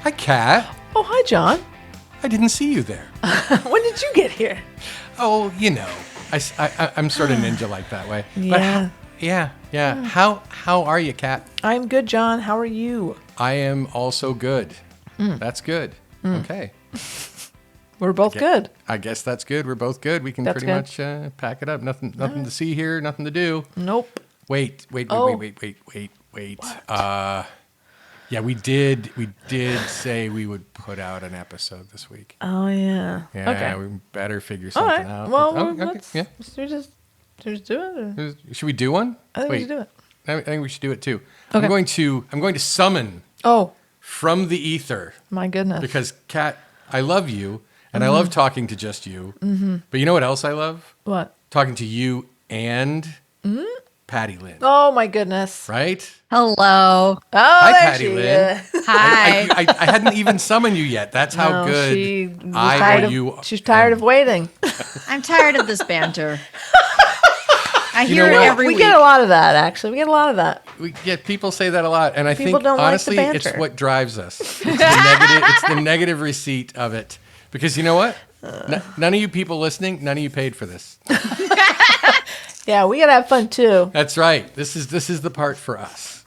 Hi, Kat. Oh, hi, John. I didn't see you there. When did you get here? Oh, you know, I'm sort of ninja like that way. Yeah. Yeah. How are you, Kat? I'm good, John. How are you? I am also good. That's good. Okay. We're both good. I guess that's good. We're both good. We can That's pretty much pack it up. Nothing to see here. Nothing to do. Nope. Wait. Oh. Wait. Yeah, we did say we would put out an episode this week. Oh, yeah. Yeah, Okay. we better figure All something right. out. Well, Okay, let's yeah. just do it. Or? Should we do one? I think we should do it. I think we should do it too. Okay. I'm going to summon Oh, from the ether my goodness. because Kat, I love you and I love talking to just you. But you know what else I love? What? Talking to you and Patty Lynn. Oh, my goodness. Right? Hello. Oh, Hi, there Patty she Lynn. is. Hi. I hadn't even summoned you yet. That's how No, good she was I tired or of- you. She's tired of waiting. I'm tired of this banter. I You hear know it what? every We week. get a lot of that, actually. We get a lot of that. People say that a lot, and I People think don't like the honestly, it's banter. what drives us. It's the negative receipt of it. Because you know what? None of you people listening, none of you paid for this. Yeah, we got to have fun, too. That's right. This is the part for us.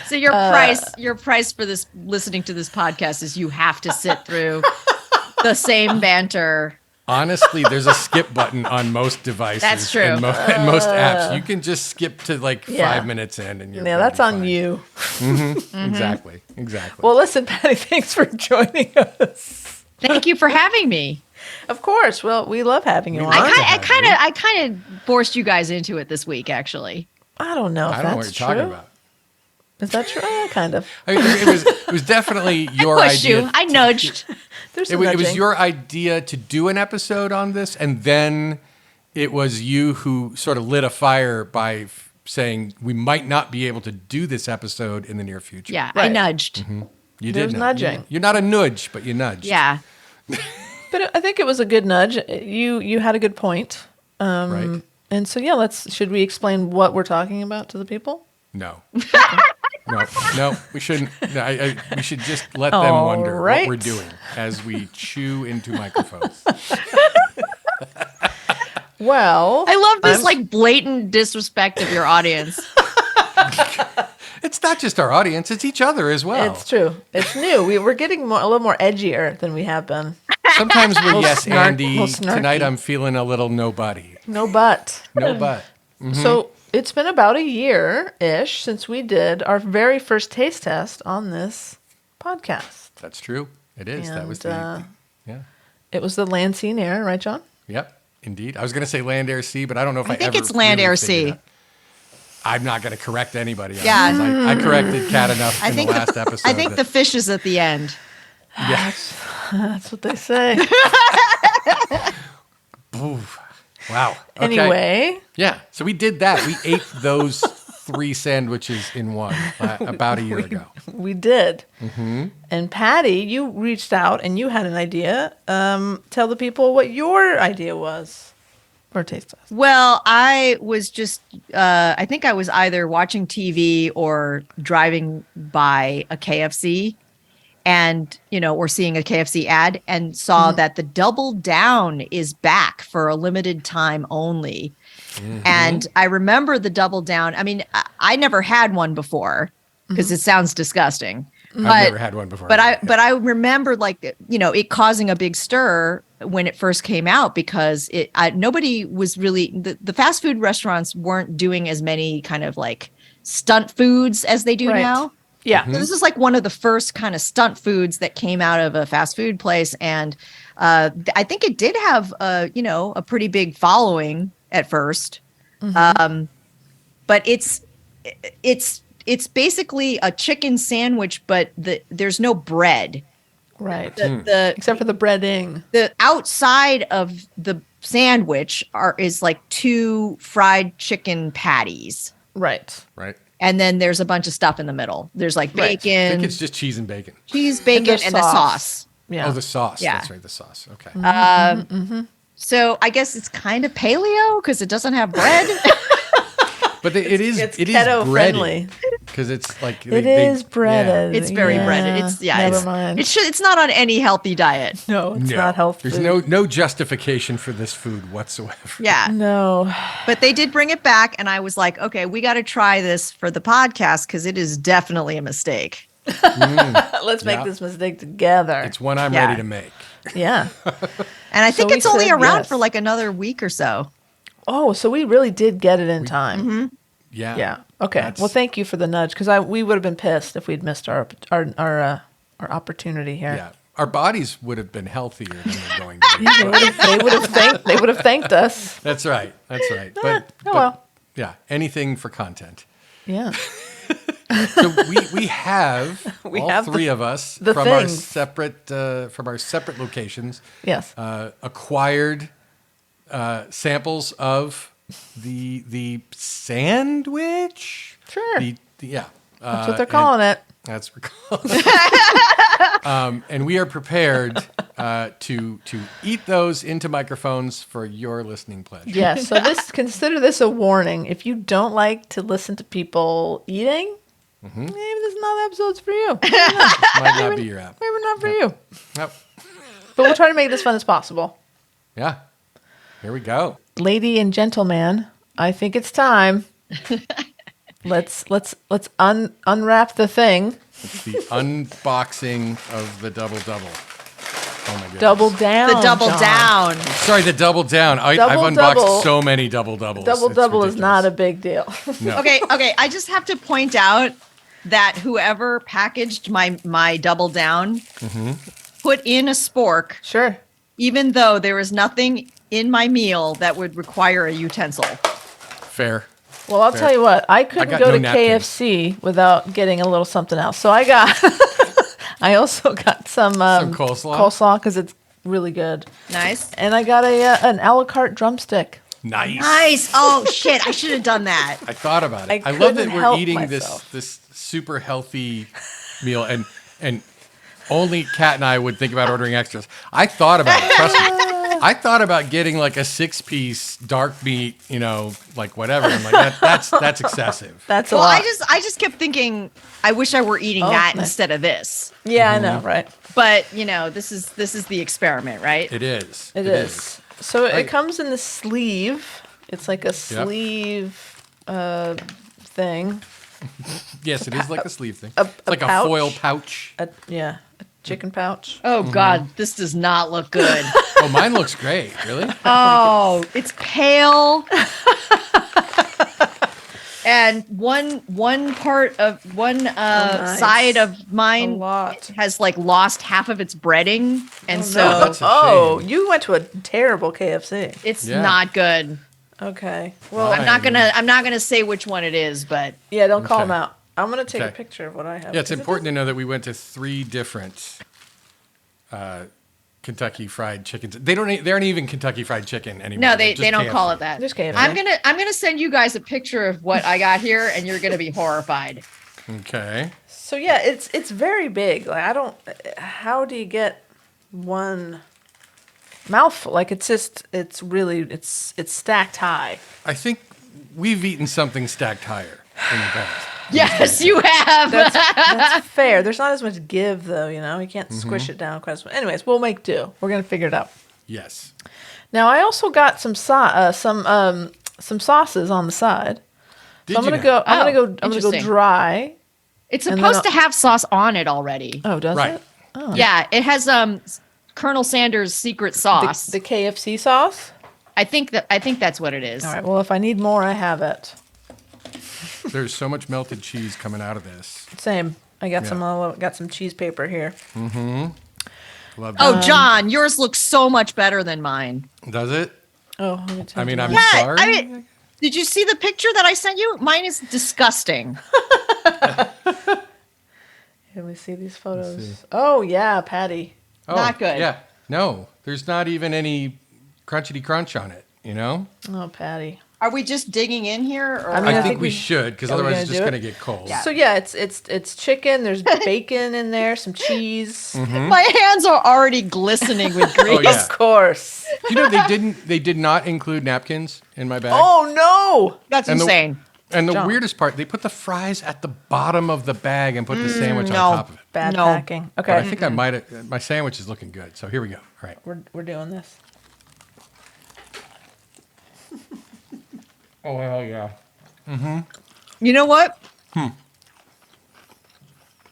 So your price for this listening to this podcast is you have to sit through the same banter. Honestly, there's a skip button on most devices. That's true. And most apps. You can just skip to like Yeah. 5 minutes in and you're Yeah, gonna that's be on fine. you. Exactly. Well, listen, Patty, thanks for joining us. Thank you for having me. Of course. Well, we love having you We on. love I kind of forced you guys into it this week, actually. I don't know if I don't know what that's you're true. talking about. Is that true? Kind of. I mean, it was definitely your Push idea. you. I nudged. There's It some was, it was nudging. your idea to do an episode on this, and then it was you who sort of lit a fire by saying we might not be able to do this episode in the near future. Yeah, I Right. nudged. You There's did nudging. You're not a nudge, but you nudged. Yeah. But I think it was a good nudge. You had a good point. Right? And so, yeah, should we explain what we're talking about to the people? No. No, we shouldn't. No, we should just let them All wonder right. what we're doing as we chew into microphones. Well, I love this like blatant disrespect of your audience. It's not just our audience; it's each other as well. it's true. It's new. We're getting a little more edgier than we have been. Sometimes we're yes, Andy. little snarky. Tonight I'm feeling a little nobody. No but. No but. So it's been about a year-ish since we did our very first taste test on this podcast. That's true. It is. That was And, yeah. It was the Land, Sea, and Air, right, John? Yep. Indeed. I was going to say land, air, sea, but I don't know if I think ever it's land, really air, figured sea. out. I'm not going to correct anybody. On Yeah. this. I corrected Kat enough I in think the last episode. I think the fish is at the end. Yes. That's what they say. Oof. Wow. Okay. Anyway, Yeah. So we did that. We ate those 3 sandwiches in one about a year ago. we did. And Patty, you reached out and you had an idea. Tell the people what your idea was for a taste test. Well, I was just, I think I was either watching TV or driving by a KFC and, or seeing a KFC ad and saw that the Double Down is back for a limited time only. And I remember the Double Down. I mean, I never had one before because it sounds disgusting. I've never had one before. But I remember it causing a big stir when it first came out because nobody was really the fast food restaurants weren't doing as many kind of like stunt foods as they do Right. now. Yeah. So this is like one of the first kind of stunt foods that came out of a fast food place, and I think it did have a pretty big following at first. But it's basically a chicken sandwich, but there's no bread. Right. The Except for the breading. the outside of the sandwich is like 2 fried chicken patties. Right. Right. And then there's a bunch of stuff in the middle. There's like Right. I bacon, think it's just cheese and bacon. cheese, bacon, And the and the sauce. Yeah. Oh, the sauce. Yeah. That's right. The sauce. Okay. So I guess it's kind of paleo because it doesn't have bread. But it is It's it is keto bready. friendly. because it's like It is yeah. breaded. It's very Yeah, breaded. It's never mind. It's not on any healthy diet. No, it's No, not healthy. there's no justification for this food whatsoever. Yeah. No. But they did bring it back, and I was like, okay, we got to try this for the podcast because it is definitely a mistake. Let's make Yeah. this mistake together. It's one I'm Yeah. ready to make. Yeah. And I So think we it's only said around yes. for like another week or so. Oh, so we really did get it in time. Yeah. Yeah. Okay. That's- Well, thank you for the nudge because we would have been pissed if we'd missed our opportunity here. Yeah. Our bodies would have been healthier than they're going to be. They would have thanked us. That's right. That's right. But, oh well. yeah, anything for content. Yeah. So we have We all have three of us the from things. our separate locations Yes. acquired samples of the sandwich. Sure. Yeah. That's what they're calling it. That's what we're calling it. And we are prepared to eat those into microphones for your listening pleasure. Yes. So consider this a warning. If you don't like to listen to people eating, maybe this is not the episode's for you. Might not be your app. Maybe not for you. Yep. But we'll try to make it as fun as possible. Yeah. Here we go. Lady and gentleman, I think it's time. Let's unwrap the thing. It's the unboxing of the double double. Oh my goodness. Double down. The double John. down. Sorry, the double down. I've Double unboxed double. so many double doubles. Double It's double is not a ridiculous. big deal. No. Okay. I just have to point out that whoever packaged my double down put in a spork, Sure. even though there is nothing in my meal that would require a utensil. Fair. Well, I'll tell you what. I couldn't got go no to napkins. KFC without getting a little something else. So I got. I also got some coleslaw? Coleslaw because it's really good, Nice. and I got an a la carte drumstick. Nice. Nice. Oh shit! I should have done that. I thought about it. I I love that couldn't we're help eating myself. this super healthy meal and only Kat and I would think about ordering extras. I thought about it. Trust me. I thought about getting like a 6-piece dark meat, like whatever. I'm like that's excessive. That's a Well, lot. I just kept thinking, I wish I were eating that nice. instead of this. Yeah, I know, right? But this is the experiment, right? It is. It is. So Right. it comes in the sleeve. It's like a sleeve thing. Yes, it is like a sleeve thing. a It's like pouch. a foil pouch. A chicken pouch. Oh God, this does not look good. Oh, mine looks great. Really? Oh, it's pale. And one part of nice. side of A mine lot. has like lost half of its breading, and so no. That's a Oh, shame. you went to a terrible KFC. it's Yeah. not good. Okay. Well, Right. I'm not gonna say which one it is, but yeah, don't call Okay. them out. I'm gonna take a Okay. picture of what I have. Yeah, it's 'cause it important to know that we went to 3 different Kentucky Fried Chickens. They aren't even Kentucky Fried Chicken anymore. no, They're they just don't call KFC. it that. Just KFC. I'm gonna send you guys a picture of what I got here, and you're gonna be horrified. Okay. So yeah, it's very big. Like I don't. How do you get one mouthful? Like it's stacked high. I think we've eaten something stacked higher in the past. Yes, you have. That's fair. There's not as much give though. You can't Mm-hmm. squish it down quite as much. Anyways, we'll make do. We're gonna figure it out. Yes. Now I also got some sauces on the side. Did So I'm you gonna now? go. I'm gonna go interesting. dry. It's And supposed then to have sauce on it already. Oh, does Right. it? Oh. Yeah, it has Colonel Sanders' secret sauce. The KFC sauce. I think that's what it is. All right. Well, if I need more, I have it. There's so much melted cheese coming out of this. Same. I got Yeah. got some cheese paper here. Love Oh, that. John, yours looks so much better than mine. Does it? Oh, let me tell I mean, you I'm what. Yeah, sorry. I mean, did you see the picture that I sent you? Mine is disgusting. Let me see these photos. Oh yeah, Patty. Oh, not good. Yeah. No, there's not even any crunchity crunch on it, Oh, Patty. Are we just digging in here? Or? I mean, I I think think we we- should, because Are we otherwise gonna it's just do it? going to get cold. Yeah. So yeah, it's chicken. There's bacon in there, some cheese. My hands are already glistening with grease. Oh, yeah. Of course. They did not include napkins in my bag. Oh no. That's And insane. And the John. weirdest part, they put the fries at the bottom of the bag and put the sandwich no. on top of it. Bad No. packing. But Okay. I think I might have, my sandwich is looking good. So here we go. All right. We're doing this. Oh, hell yeah. You know what?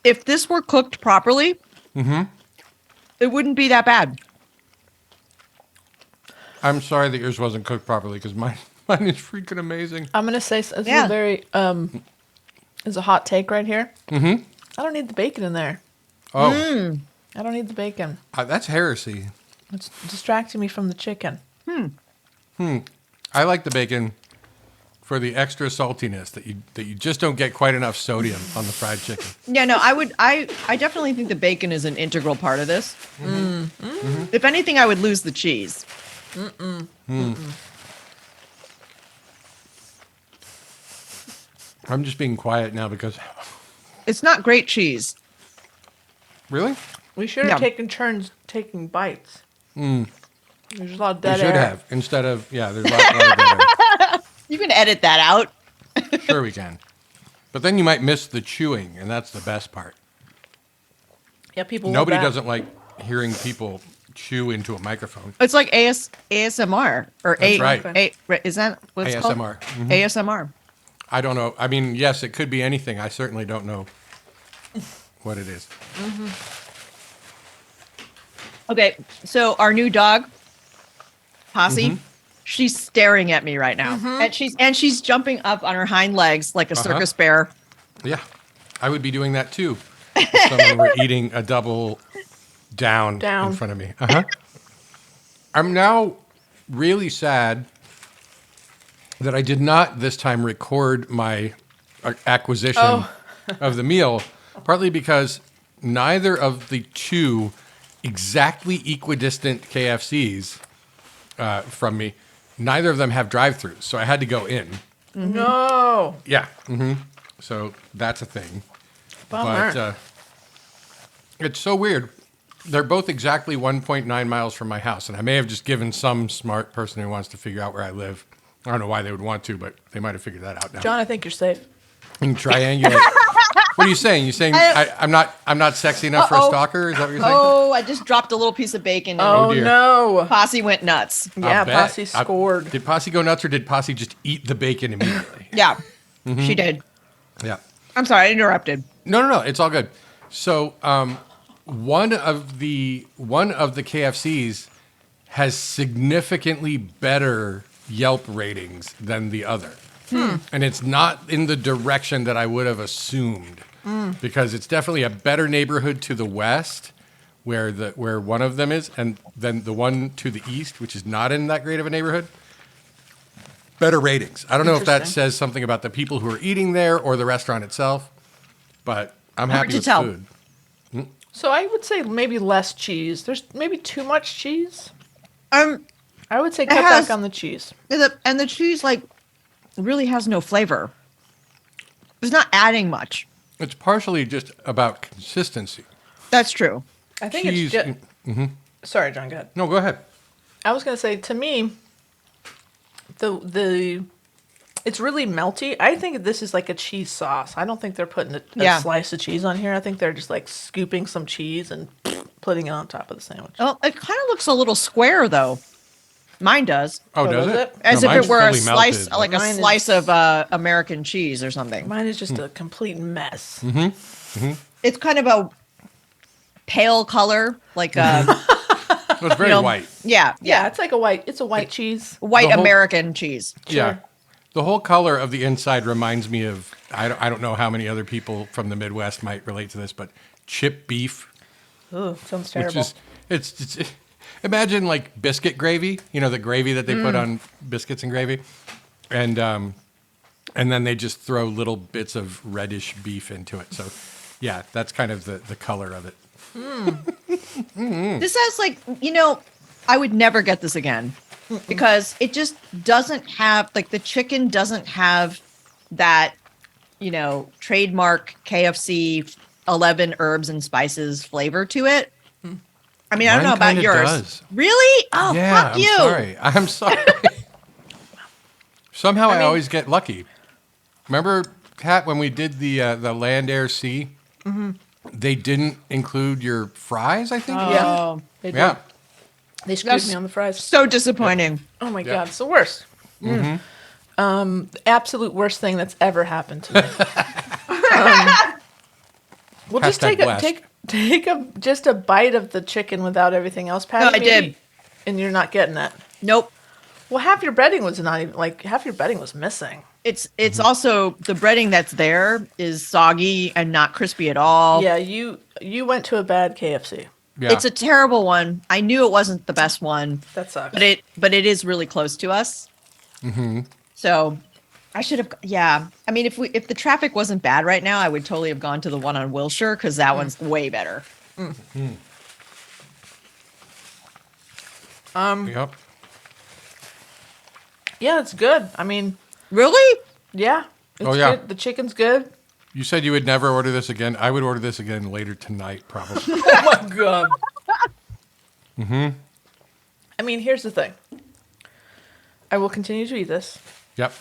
If this were cooked properly, it wouldn't be that bad. I'm sorry that yours wasn't cooked properly because mine is freaking amazing. I'm gonna say this is Yeah. a very is a hot take right here. Mm-hmm. I don't need the bacon in there. Oh, I don't need the bacon. that's heresy. It's distracting me from the chicken. I like the bacon for the extra saltiness that you just don't get quite enough sodium on the fried chicken. Yeah, no, I definitely think the bacon is an integral part of this. If anything, I would lose the cheese. I'm just being quiet now because It's not great cheese. really, We should have Yeah. taken turns taking bites. There's a lot of we dead should air. have instead of there's a lot of You can edit that out. better. Sure we can, but then you might miss the chewing, and that's the best part. Yeah, people. Nobody love that. doesn't like hearing people chew into a microphone. It's like ASMR or That's right. Is that what it's called? ASMR. ASMR. I don't know. I mean, yes, it could be anything. I certainly don't know what it is. Okay, so our new dog, Posse, she's staring at me right now, and she's jumping up on her hind legs like a circus bear. Yeah, I would be doing that too. If someone were eating a double down Down. in front of me. I'm now really sad that I did not this time record my acquisition of the meal, partly because neither of the two exactly equidistant KFCs from me, neither of them have drive-throughs, so I had to go in. No. Yeah. So that's a thing. Bummer. But it's so weird. They're both exactly 1.9 miles from my house, and I may have just given some smart person who wants to figure out where I live. I don't know why they would want to, but they might have figured that out now. John, I think you're safe. And triangulate. What are you saying? You saying I'm not sexy enough for a Uh-oh. stalker? Is that what you're saying? Oh, I just dropped a little piece of bacon. And Oh, dear. no. Posse went nuts. Yeah, I'll bet. Posse scored. Did Posse go nuts, or did Posse just eat the bacon immediately? Yeah, she did. Yeah. I'm sorry, I interrupted. No. It's all good. So one of the KFCs has significantly better Yelp ratings than the other, and it's not in the direction that I would have assumed, because it's definitely a better neighborhood to the west, where one of them is, and then the one to the east, which is not in that great of a neighborhood. Better ratings. I don't know if that Interesting. says something about the people who are eating there or the restaurant itself, but I'm Hard happy to with tell. food. So I would say maybe less cheese. There's maybe too much cheese. Um, I would say cut has- back on the cheese. and the cheese like really has no flavor. It's not adding much. It's partially just about consistency. That's true. I think Cheese- it's just. Sorry, John. Go ahead. No, go ahead. I was gonna say to me, the it's really melty. I think this is like a cheese sauce. I don't think they're putting a Yeah. slice of cheese on here. I think they're just like scooping some cheese and putting it on top of the sandwich. Well, it kind of looks a little square though. Mine does. Oh, Oh, does does it? it? As No, if mine's it were a fully slice, melted. like a Mine is- slice of American cheese or something. Mine is just a complete mess. It's kind of a pale color, like So it's very you know, white. Yeah, Yeah, it's like a white. It's a white cheese. white The whole- American cheese. Yeah. The whole color of the inside reminds me of, I don't know how many other people from the Midwest might relate to this, but chip beef, Ugh, sounds which terrible. is, it's imagine like biscuit gravy, the gravy that they put on biscuits and gravy. And then they just throw little bits of reddish beef into it. So yeah, that's kind of the color of it. This has like, I would never get this again because it just doesn't have, like, the chicken doesn't have that, trademark KFC 11 herbs and spices flavor to it. I mean, I don't Mine know about kinda yours. does. Really? Oh, Yeah, fuck you. I'm sorry. I'm sorry. Somehow I mean- always get lucky. Remember, Kat, when we did the Land, Air, Sea? Mm-hmm. They didn't include your fries, I think? Yeah. Oh, They did. Yeah. They screwed That's me on the fries. so disappointing. Oh my Yeah. god, it's the worst. The absolute worst thing that's ever happened to me. Well, just Hashtag blessed. take just a bite of the chicken without everything else, Patty. No, I maybe, did. and you're not getting that. Nope. Well, half your breading was not even half your breading was missing. It's also the breading that's there is soggy and not crispy at all. Yeah, you went to a bad KFC. Yeah. It's a terrible one. I knew it wasn't the best one, That sucks. but it is really close to us. Mm-hmm. So I should have. Yeah, I mean, if the traffic wasn't bad right now, I would totally have gone to the one on Wilshire because that one's way better. Yep. Yeah, it's good. I mean, Really? yeah. It's Oh, yeah. good. The chicken's good. You said you would never order this again. I would order this again later tonight, probably. Oh my god. I mean, here's the thing. I will continue to eat this. Yep.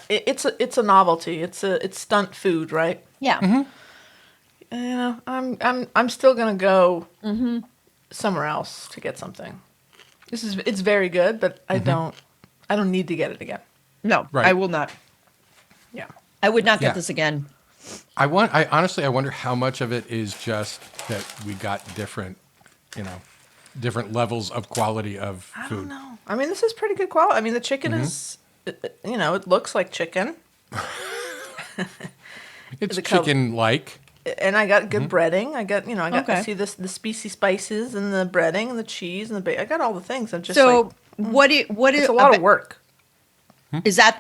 It's a novelty. It's stunt food, right? Yeah. You know, I'm still gonna go somewhere else to get something. It's very good, but I don't need to get it again. No, Right. I will not. Yeah. I would not get Yeah. this again. I honestly wonder how much of it is just that we got different levels of quality of I food. don't know. I mean, this is pretty good quality. I mean, the chicken is, it looks like chicken, It's The color- chicken-like. and I got good breading. I got I Okay. see the spicy spices and the breading and the cheese and I got all the things. I'm just So what is it's a lot of work. Is that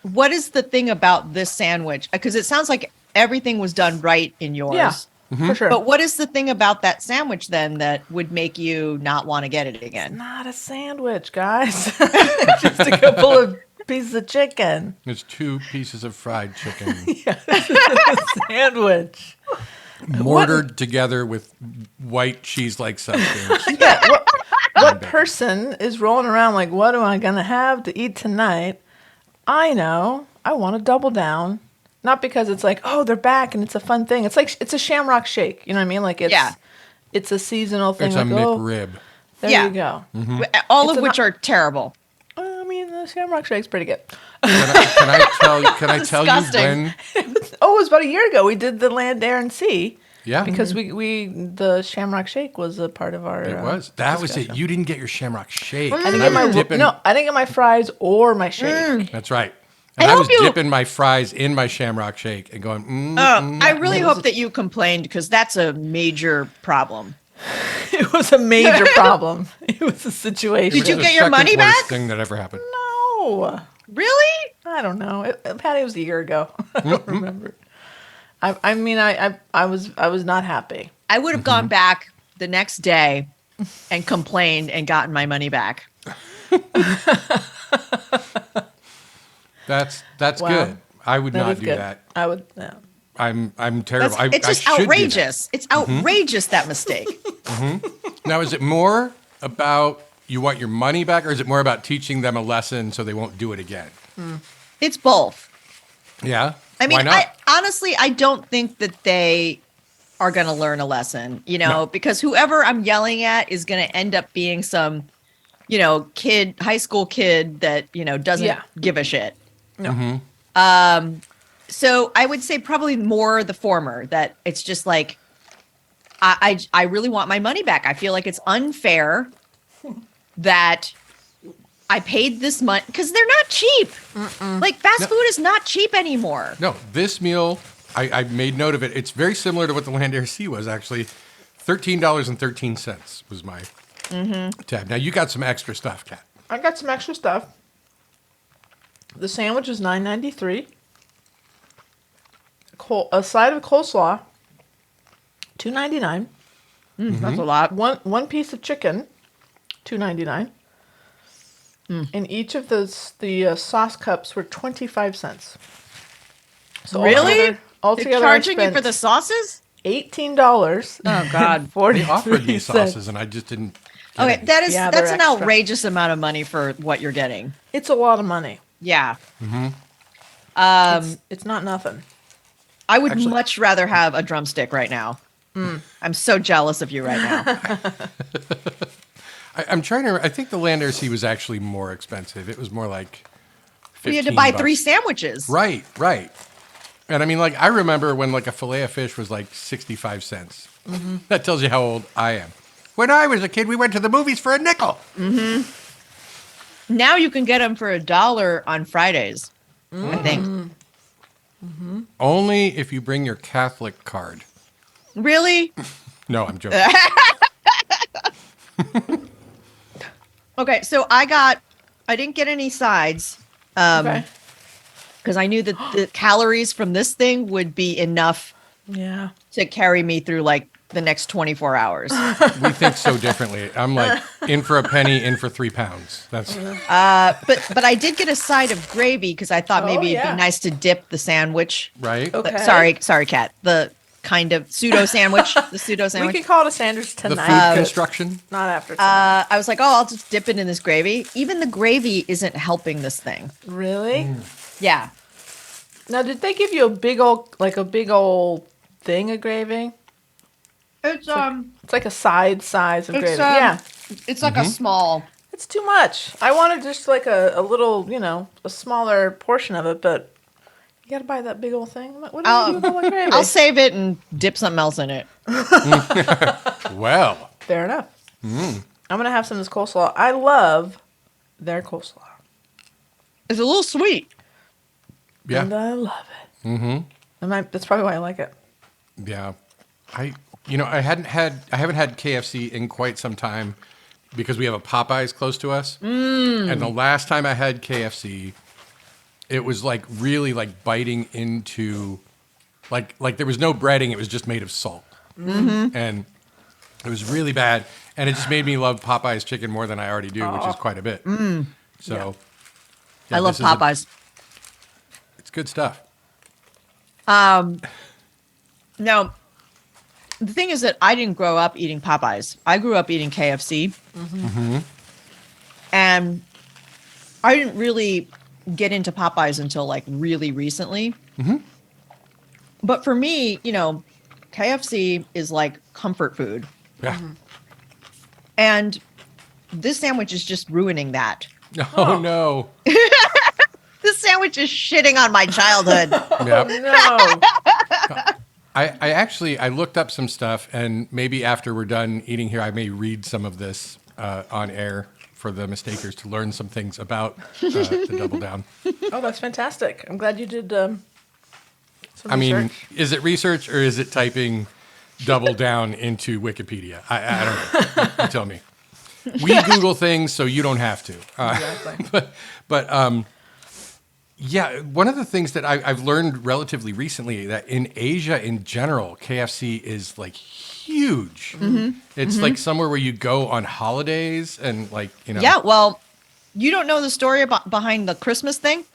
what is the thing about this sandwich? Because it sounds like everything was done right in yours. Yeah, for sure. But what is the thing about that sandwich then that would make you not want to get it again? Not a sandwich, guys. Just a couple of pieces of chicken. It's 2 pieces of fried chicken Sandwich. mortared together with white cheese-like substance. Yeah. What person is rolling around like, what am I going to have to eat tonight? I know. I want to double down. Not because it's like, oh, they're back and it's a fun thing. It's like, it's a Shamrock Shake. You know what I mean? Like, it's a seasonal thing. It's a like, McRib. there Yeah. you go. All It's of which are terrible. I mean, the Shamrock Shake's pretty good. Can I tell you Disgusting. when? Oh, it was about a year ago. We did the Land, Air, and Sea. Yeah. Because the Shamrock Shake was a part of our. It was. That was it. You didn't get your Shamrock Shake. I didn't And get was dipping- I didn't get my fries or my shake. That's right. And I hope was you- dipping my fries in my Shamrock Shake and going, I really hope that you complained because that's a major problem. It was a major problem. It was a situation. Did you the get your second money worst back? thing that ever happened. No, Really? I don't know. Patty, it was a year ago. I don't remember. I mean, I was not happy. I would have gone back the next day and complained and gotten my money back. That's Wow. good. I would That not is do good. that. I would. Yeah. I'm terrible. It's just I should do that. outrageous. It's outrageous, that mistake. Now, is it more about you want your money back, or is it more about teaching them a lesson so they won't do it again? It's both. Yeah. I mean, Why not? honestly, I don't think that they are going to learn a lesson, because whoever I'm yelling at is going to end up being some, high school kid that, doesn't Yeah. give a shit. No. So I would say probably more the former, that it's just like, I really want my money back. I feel like it's unfair that I paid this money because they're not cheap. Like fast food is not cheap anymore. No, this meal, I made note of it. It's very similar to what the Land, Air, Sea was, actually. $13.13 was my tab. Now, you got some extra stuff, Kat. I got some extra stuff. The sandwich is $9.93. A side of coleslaw, $2.99. That's a lot. One piece of chicken, $2.99. And each of the sauce cups were 25 cents. So Really? Altogether, They're I charging you spent for the sauces? $18. Oh God. They offered me 43 cents. sauces, and I just didn't get Okay, any. that's Yeah, an they're extra. outrageous amount of money for what you're getting. It's a lot of money. Yeah. It's not nothing. I would Actually- much rather have a drumstick right now. I'm so jealous of you right now. I'm trying to. I think the land air sea was actually more expensive. It was more like. We had to buy 15 3 bucks. sandwiches. Right, right. And I mean, like, I remember when like a fillet of fish was like 65 cents. That tells you how old I am. When I was a kid, we went to the movies for a nickel. Now you can get them for $1 on Fridays. I think. Only if you bring your Catholic card. Really? No, I'm joking. Okay, so I didn't get any sides. Okay. Because I knew that the calories from this thing would be enough Yeah. to carry me through like the next 24 hours. We think so differently. I'm like, in for a penny, in for 3 pounds. That's But I did get a side of gravy because I thought Oh, maybe it'd yeah. be nice to dip the sandwich. right. Okay. Sorry, Kat. The kind of pseudo sandwich. The pseudo We sandwich. can call it a sandwich The tonight. food construction. Not after tonight. I was like, oh, I'll just dip it in this gravy. Even the gravy isn't helping this thing. Really? Yeah. Now, did they give you a big old thing of gravy? It's It's like a side size of It's, gravy. um, Yeah. it's like a small. It's too much. I wanted just like a little, a smaller portion of it, but you got to buy that big old thing. What do you do with all that gravy? I'll save it and dip something else in it. Well, Fair enough. I'm going to have some of this coleslaw. I love their coleslaw. It's a little sweet. And yeah, I love it. Mm-hmm. That's probably why I like it. yeah. I haven't had KFC in quite some time because we have a Popeyes close to us. And the last time I had KFC, it was like really like biting into, like there was no breading. It was just made of salt, and it was really bad. And it just made me love Popeyes chicken more than I already do, which is quite a bit. So, yeah, I love this is Popeyes. it's good stuff. Now, the thing is that I didn't grow up eating Popeyes. I grew up eating KFC. And I didn't really get into Popeyes until like really recently. But for me, KFC is like comfort food. Yeah. And this sandwich is just ruining that. Oh no. This sandwich is shitting on my childhood. Yep. No. I looked up some stuff, and maybe after we're done eating here, I may read some of this on air for the mistakers to learn some things about the Double Down. Oh, that's fantastic. I'm glad you did some I mean, research. is it research or is it typing Double Down into Wikipedia? I don't know. You tell me. We Google things, so you don't have to. Exactly. But yeah, one of the things that I've learned relatively recently that in Asia in general, KFC is like huge. It's like somewhere where you go on holidays and like, Yeah, well, you don't know the story behind the Christmas thing?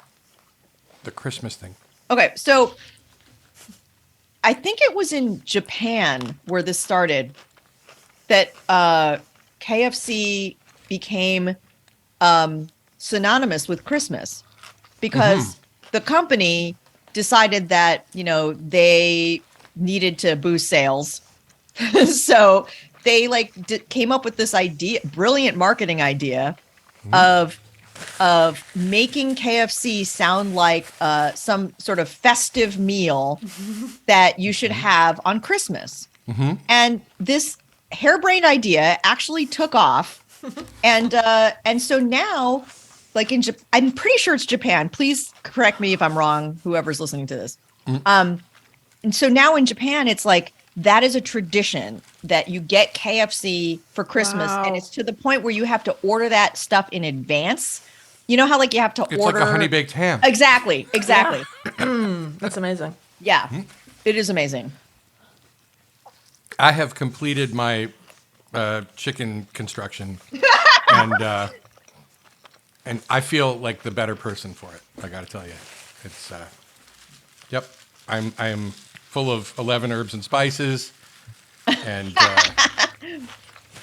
the Christmas thing. Okay, so I think it was in Japan where this started that KFC became synonymous with Christmas because the company decided that, they needed to boost sales. So they came up with this brilliant marketing idea of making KFC sound like some sort of festive meal that you should have on Christmas. And this harebrained idea actually took off. And so now, like I'm pretty sure it's Japan. Please correct me if I'm wrong, whoever's listening to this. And so now in Japan, it's like that is a tradition that you get KFC for Christmas. Wow. And it's to the point where you have to order that stuff in advance. You know how you have to It's order like a honey baked ham. Exactly. That's amazing. Yeah. It is amazing. I have completed my chicken construction, and I feel like the better person for it. I got to tell you, it's yep. I am full of 11 herbs and spices, and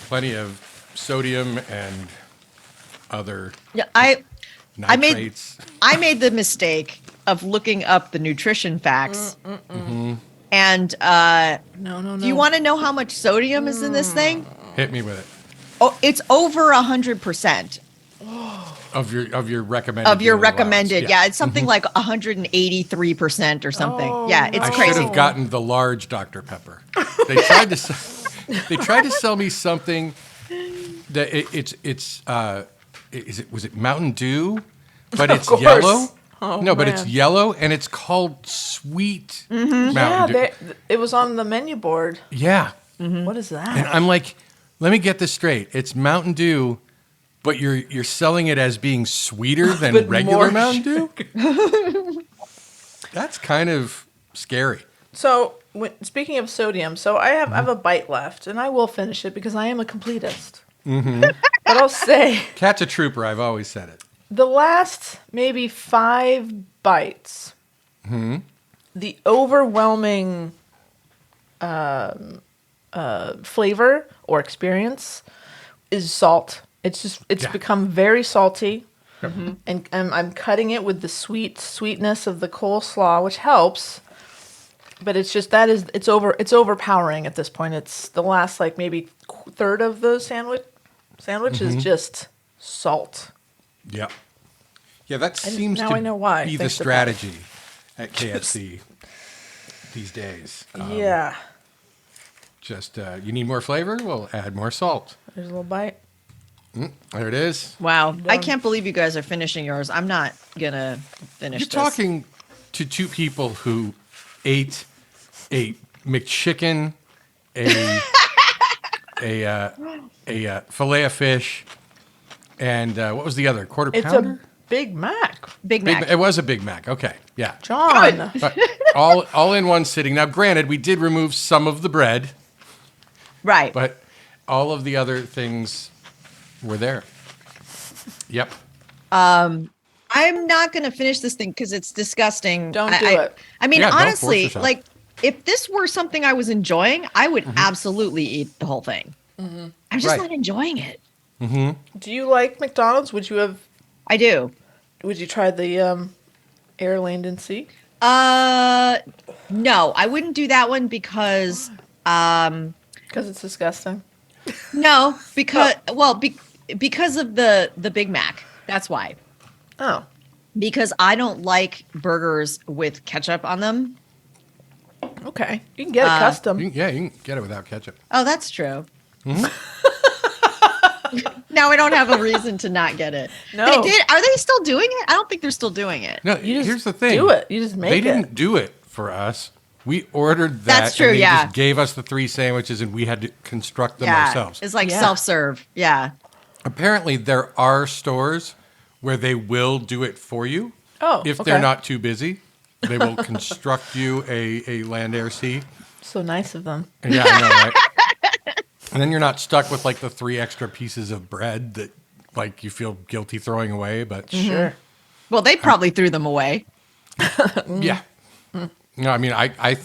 plenty of sodium and other Yeah. I made nitrates. I made the mistake of looking up the nutrition facts. And No. do you want to know how much sodium is in this thing? Hit me with it. Oh, it's over 100% Of your recommended. of your daily allowance. recommended. Yeah, it's something like 183% or something. Oh, Yeah, it's I crazy. should have gotten the large Dr. Pepper. They tried to they tried to sell me something that was it Mountain Dew, but it's course. yellow. Oh, No, but it's man. yellow and it's called Sweet Yeah, Mountain Dew. it was on the menu board. Yeah. What is that? And I'm like, let me get this straight. It's Mountain Dew, but you're selling it as being sweeter than But regular more Mountain Dew? That's kind of scary. So, speaking of sodium, so I have a bite left, and I will finish it because I am a completist. But I'll say Cat's a trooper, I've always said it. the last maybe 5 bites, the overwhelming flavor or experience is salt. It's Yeah. become very salty. And I'm cutting it with the sweetness of the coleslaw, which helps. But it's just it's overpowering at this point. It's the last like maybe third of the sandwich is just salt. Yep. Yeah, that seems now to I know why, be the thanks to Pat. strategy at KFC these days. Yeah. Just you need more flavor? Well, add more salt. There's a little bite. There it is. Wow. I Done. can't believe you guys are finishing yours. I'm not going to finish You're this. talking to two people who ate a McChicken, a fillet of fish, and what was the other? Quarter It's pounder? a Big Mac. Big Big Mac. Ma- it was a Big Mac. Okay, yeah. John. But all in one sitting. Now, granted, we did remove some of the bread, Right. but all of the other things were there. Yep. I'm not going to finish this thing because it's disgusting. Don't do it. I mean, Yeah, don't force honestly, yourself. like if this were something I was enjoying, I would absolutely eat the whole thing. I'm just Right. not enjoying it. Do you like McDonald's? Would you try the Air Landon Sea? No, I wouldn't do that one because Because it's disgusting. because of the Big Mac. That's why. Oh. Because I don't like burgers with ketchup on them. Okay. You can get it custom. You can get it without ketchup. Oh, that's true. Now I don't have a reason to not get it. No. They did. Are they still doing it? I don't think they're still doing it. No, You just here's the thing. do it. You just make They it. didn't do it for us. We ordered that. That's true, And they yeah. just gave us the 3 sandwiches, and we had to construct them Yeah, ourselves. it's like Yeah. self-serve. Yeah. Apparently, there are stores where they will do it for you. Oh, if okay. they're not too busy, they will construct you a land air sea. So nice of them. Yeah, I know, right? And then you're not stuck with like the 3 extra pieces of bread that like you feel guilty throwing away. But Sure. Well, they probably threw them away. yeah, no, I mean I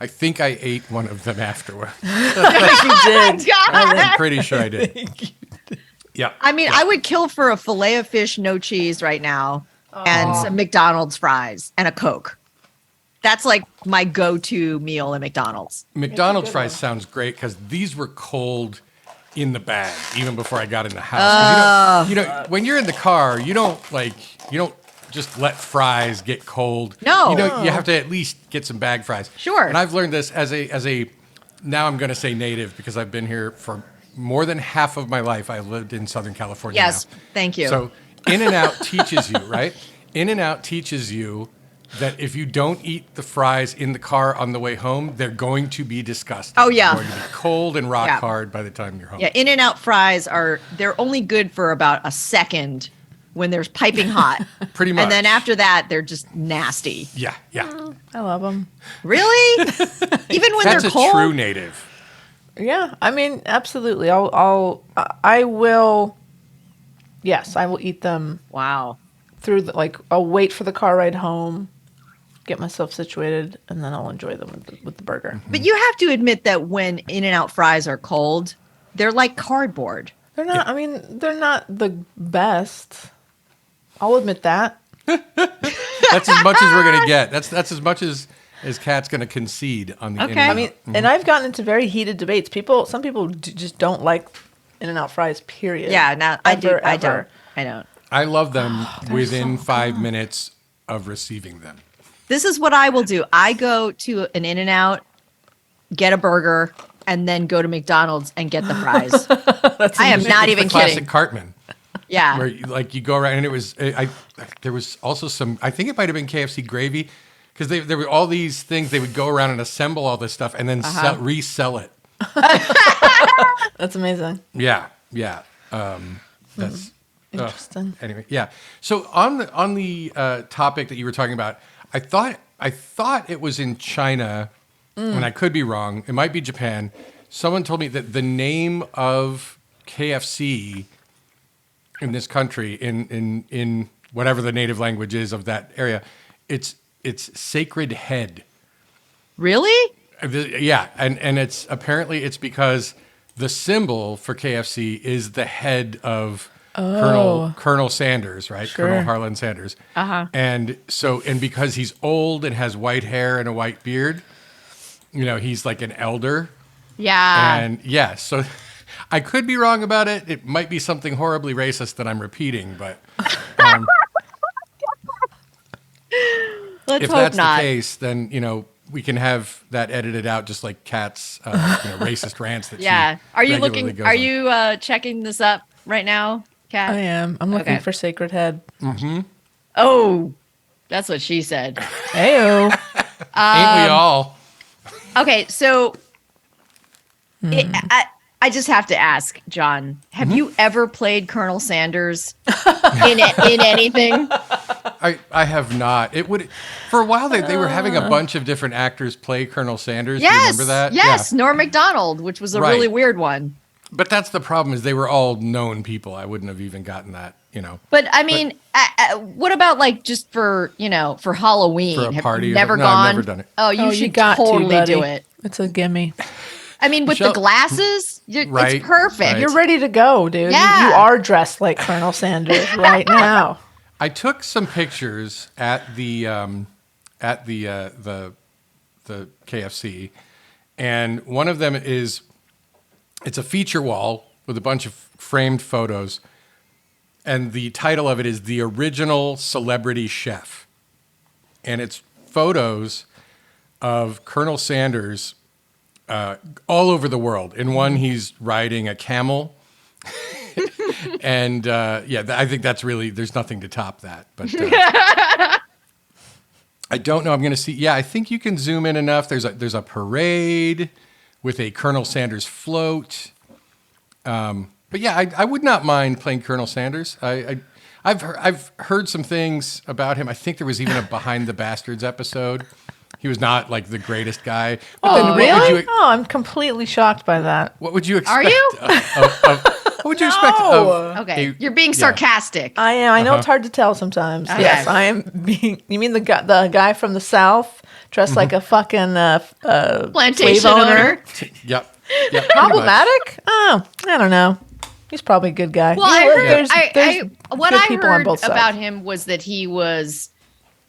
think I ate one of them afterward. You did. I'm pretty sure I did. Yeah. I mean, I would kill for a fillet of fish, no cheese right now, and some McDonald's fries and a Coke. That's like my go-to meal at McDonald's. McDonald's fries sounds great because these were cold in the bag even before I got in the house. 'Cause you know, when you're in the car, you don't just let fries get cold. No. You have to at least get some bag fries. Sure. And I've learned this as a now I'm going to say native because I've been here for more than half of my life. I lived in Southern California. Yes, now. thank you. So In-N-Out teaches you, right? In-N-Out teaches you that if you don't eat the fries in the car on the way home, they're going to be disgusting. Oh, yeah. They're going to be cold and rock Yeah. hard by the time you're home. Yeah, In-N-Out fries they're only good for about a second when they're piping hot. Pretty much. And then after that, they're just nasty. Yeah. I love them. Really? Even when That's they're a cold? true native. Yeah. I mean, absolutely. I will. Yes, I will eat them Wow. through I'll wait for the car ride home, get myself situated, and then I'll enjoy them with the burger. But you have to admit that when In-N-Out fries are cold, they're like cardboard. They're not. I mean, they're not the best. I'll admit that. But That's as much as we're gonna get. That's as much as Kat's gonna concede on the Okay. internet. I mean, and I've gotten into very heated debates. Some people just don't like In-N-Out fries. Period. Yeah, now I do. Ever, I ever. don't. I love them within 5 minutes of receiving them. This is what I will do. I go to an In-N-Out, get a burger, and then go to McDonald's and get the fries. I am not It's even the classic kidding. Cartman. Yeah. Where you go around, and it was there was also some. I think it might have been KFC gravy, because there were all these things. They would go around and assemble all this stuff, and then resell it. That's amazing. Yeah. That's Interesting. anyway. Yeah. So on the topic that you were talking about, I thought it was in China, and I could be wrong. It might be Japan. Someone told me that the name of KFC in this country, in whatever the native language is of that area, it's Sacred Head. Really? Yeah, and it's apparently it's because the symbol for KFC is the head of Colonel Sanders, right? Sure. Colonel Harlan Sanders. And because he's old and has white hair and a white beard, he's like an elder. Yeah. And yeah, so I could be wrong about it. It might be something horribly racist that I'm repeating, but Let's if hope that's not. the case, then we can have that edited out, just like Kat's racist rants that Yeah. she Are you regularly looking? goes Are on. you checking this up right now, Kat? I am. I'm looking Okay. for Sacred Head. Oh, that's what she said. Heyo. Ain't we all? Okay, so I just have to ask, John, have you ever played Colonel Sanders in anything? I have not. It would for a while they were having a bunch of different actors play Colonel Sanders. Do you Yes. remember that? Yes, Yeah. Norm Macdonald, which was a Right. really weird one. But that's the problem, is they were all known people. I wouldn't have even gotten that, But I mean, what about like just for for Halloween? For a Have party you or never something? No, I've gone? never done it. Oh, you Oh, should you got totally to, do buddy. it. It's a gimme. I mean, with Michelle- the glasses, Right, it's perfect. right. You're ready to go, dude. Yeah. You are dressed like Colonel Sanders right now. I took some pictures at the KFC, and one of them it's a feature wall with a bunch of framed photos, and the title of it is "The Original Celebrity Chef," and it's photos of Colonel Sanders all over the world. In one, he's riding a camel. And I think that's really, there's nothing to top that. But I don't know. I'm going to see. Yeah, I think you can zoom in enough. There's a parade with a Colonel Sanders float. But yeah, I would not mind playing Colonel Sanders. I've heard some things about him. I think there was even a Behind the Bastards episode. He was not like the greatest guy. But Oh, what really? would you, Oh, I'm completely shocked by that. what would you expect? Are you? What would you expect of Okay, you're being sarcastic. I am. I know it's hard to tell sometimes. Okay. Yes, I am being. You mean the guy from the South dressed like a fucking Plantation slave owner? Yep. Yep, pretty much. Problematic? Oh, I don't know. He's probably a good guy. Well, You know, I heard, there's what good I people on heard both sides. about him was that he was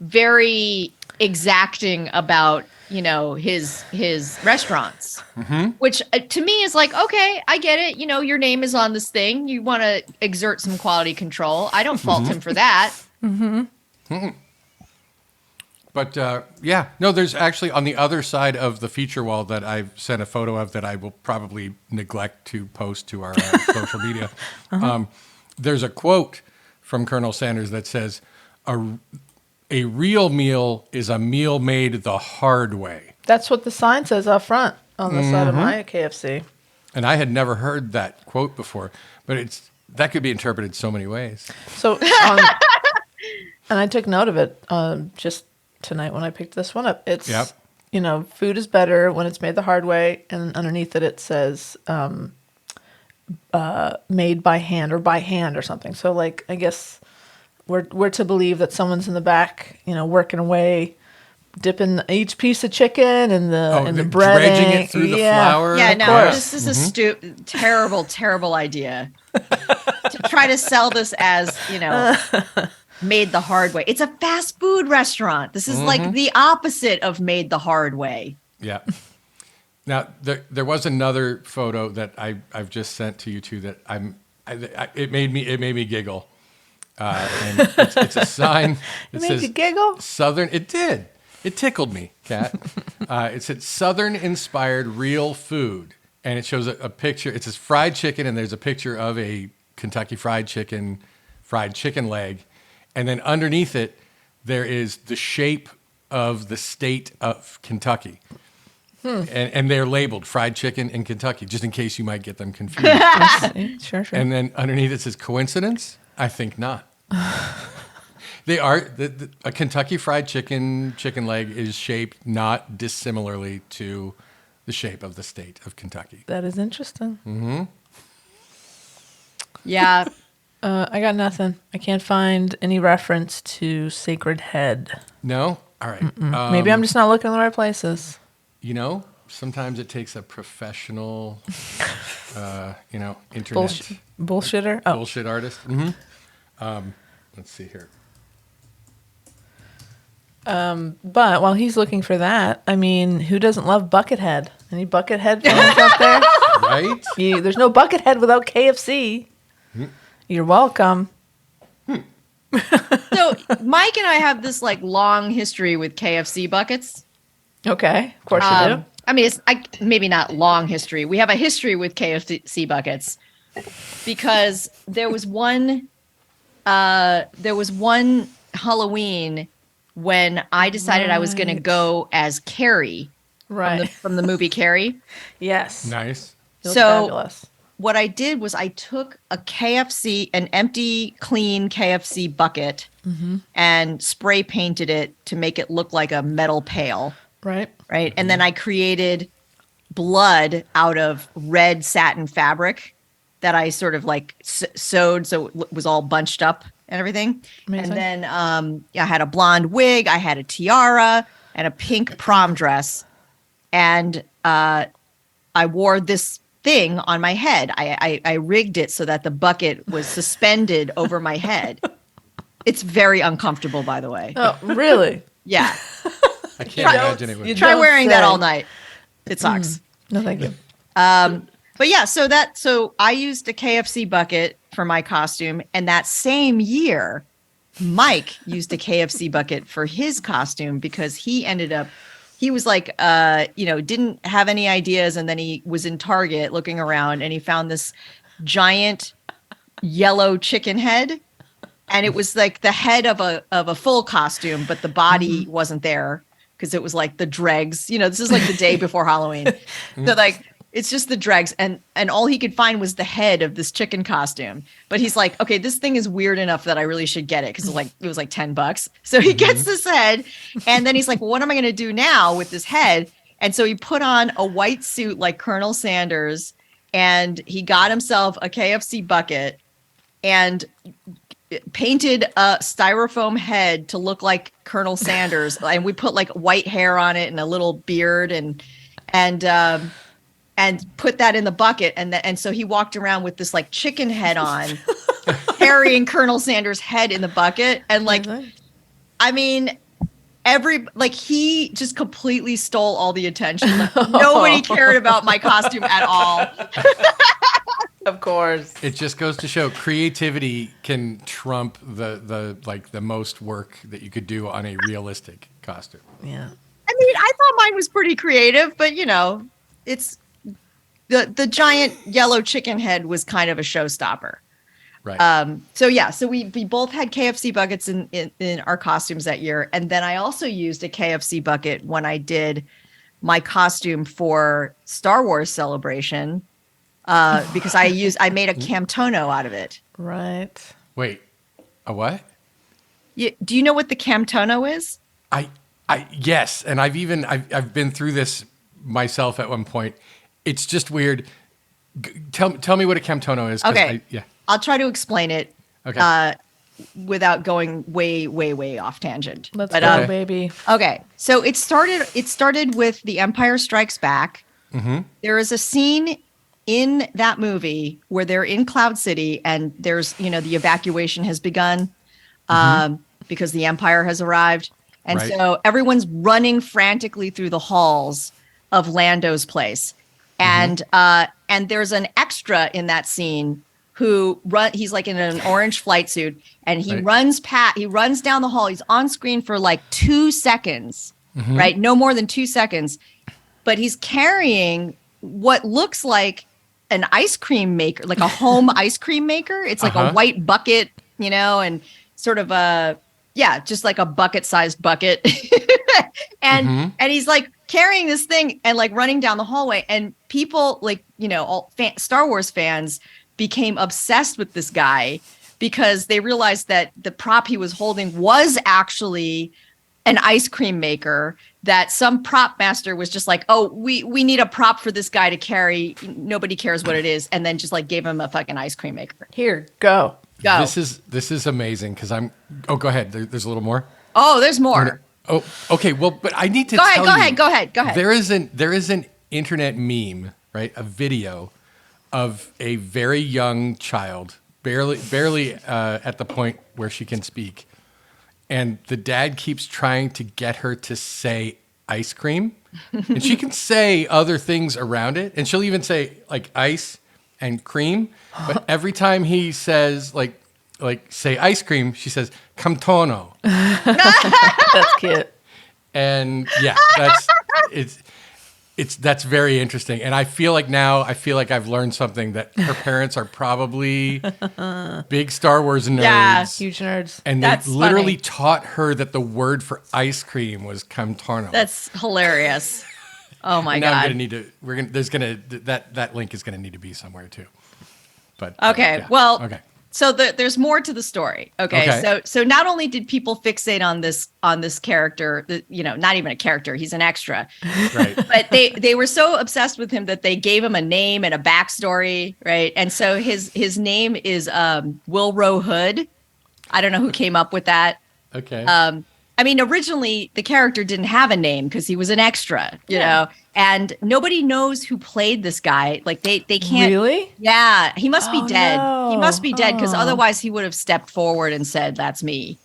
very exacting about his restaurants, which to me is like, okay, I get it. Your name is on this thing. You want to exert some quality control. I don't fault him for that. But no, there's actually on the other side of the feature wall that I've sent a photo of that I will probably neglect to post to our social media. There's a quote from Colonel Sanders that says, a real meal is a meal made the hard way. That's what the sign says up front on the side of my KFC. And I had never heard that quote before, but that could be interpreted so many ways. So, and I took note of it just tonight when I picked this one up. It's, Yep. Food is better when it's made the hard way, and underneath it says made by hand or something. So, like, I guess we're to believe that someone's in the back, working away, dipping each piece of chicken in the bread, dredging it through the flour. Yeah, Of no, course. this is a terrible, terrible idea to try to sell this as Made the Hard Way. It's a fast food restaurant. This is like the opposite of Made the Hard Way. Yeah. Now there was another photo that I've just sent to you two that it made me giggle. And it's a sign that Made says you giggle? Southern. It did. It tickled me, Kat. It said Southern inspired real food, and it shows a picture. It says fried chicken, and there's a picture of a Kentucky fried chicken leg, and then underneath it there is the shape of the state of Kentucky. And they're labeled fried chicken in Kentucky, just in case you might get them confused. Sure. And then underneath it says coincidence? I think not. They are a Kentucky fried chicken leg is shaped not dissimilarly to the shape of the state of Kentucky. That is interesting. Yeah. I got nothing. I can't find any reference to Sacred Head. No? All right. Maybe I'm just not looking in the right places. You know, sometimes it takes a professional, internet Bullshitter? Oh, bullshit artist. Let's see here. but while he's looking for that, I mean, who doesn't love Buckethead? Any Buckethead fans out there? Right? There's no Buckethead without KFC. You're welcome. So Mike and I have this like long history with KFC buckets. Okay, of course you do. I mean, it's maybe not long history. We have a history with KFC buckets because there was one Halloween when I decided I was going to go as Carrie Right. from the movie Carrie. Yes. Nice. You look So- fabulous. What I did was I took an empty, clean KFC bucket and spray painted it to make it look like a metal pail. Right. Right. And then I created blood out of red satin fabric that I sort of like sewed so it was all bunched up and everything. Amazing. And then I had a blonde wig, I had a tiara and a pink prom dress. And I wore this thing on my head. I rigged it so that the bucket was suspended over my head. It's very uncomfortable, by the way. Oh, really? Yeah. I can't imagine it you would. Try don't wearing that say. all night. It sucks. No, thank you. But yeah, so I used a KFC bucket for my costume, and that same year, Mike used a KFC bucket for his costume because he was like, didn't have any ideas, and then he was in Target looking around, and he found this giant yellow chicken head, and it was like the head of a full costume, but the body wasn't there because it was like the dregs. This is like the day before Halloween, so like. It's just the dregs, and all he could find was the head of this chicken costume. But he's like, okay, this thing is weird enough that I really should get it because it was like $10. So he gets this head, and then he's like, well, what am I going to do now with this head? And so he put on a white suit like Colonel Sanders, and he got himself a KFC bucket and painted a styrofoam head to look like Colonel Sanders, and we put like white hair on it and a little beard and put that in the bucket. And so he walked around with this like chicken head on, carrying Colonel Sanders' head in the bucket. And like, I mean, he just completely stole all the attention. Like, nobody cared about my costume at all. Of course. It just goes to show creativity can trump the most work that you could do on a realistic costume. Yeah. I mean, I thought mine was pretty creative, but it's the giant yellow chicken head was kind of a showstopper. Right. So we both had KFC buckets in our costumes that year. And then I also used a KFC bucket when I did my costume for Star Wars Celebration, because I made a Camtono out of it. Right. Wait, a what? Do you know what the Camtono is? Yes, and I've been through this myself at one point. It's just weird. Tell me what a Camtono is. Okay. I'll try to explain it. Okay. Without going way, way, way off tangent. Let's go, baby. Okay. So it started with The Empire Strikes Back. Mm-hmm. There is a scene in that movie where they're in Cloud City and there's, the evacuation has begun. because the Empire has arrived. And Right. so everyone's running frantically through the halls of Lando's place. And there's an extra in that scene who he's like in an orange flight suit, and he Right. runs down the hall. He's on screen for like 2 seconds, right? No more than 2 seconds. But he's carrying what looks like an ice cream maker, like a home ice cream maker. It's like a white bucket, and sort of just like a bucket-sized bucket. and he's like carrying this thing and like running down the hallway, and people like, all Star Wars fans became obsessed with this guy because they realized that the prop he was holding was actually an ice cream maker, that some prop master was just like, oh, we need a prop for this guy to carry. Nobody cares what it is. And then just like gave him a fucking ice cream maker. Here, go. Go. This is amazing because go ahead. There's a little more. Oh, there's more. Oh, okay. Well, but I need to Go tell ahead. you. Go ahead. There is an internet meme, right? A video of a very young child, barely at the point where she can speak, and the dad keeps trying to get her to say ice cream, and she can say other things around it, and she'll even say like ice and cream, but every time he says like say ice cream, she says camtono. That's cute. And yeah, that's very interesting. And I feel like I've learned something, that her parents are probably big Star Wars nerds. Yeah. Huge nerds. And they That's literally funny. taught her that the word for ice cream was camtorno. That's hilarious. Oh my now I'm God. gonna need to. That link is gonna need to be somewhere too. But Okay. yeah. Well, okay. so there's more to the story. Okay. Okay. So not only did people fixate on this character, not even a character, he's an extra, Right. but they were so obsessed with him that they gave him a name and a backstory, right? And so his name is Wilro Hood. I don't know who came up with that. Okay. I mean, originally the character didn't have a name because he was an extra, you know, and nobody knows who played this guy. Like they can't. Really? Yeah, he must be Oh, dead. no. He must be dead because Oh. otherwise he would have stepped forward and said, "That's me,"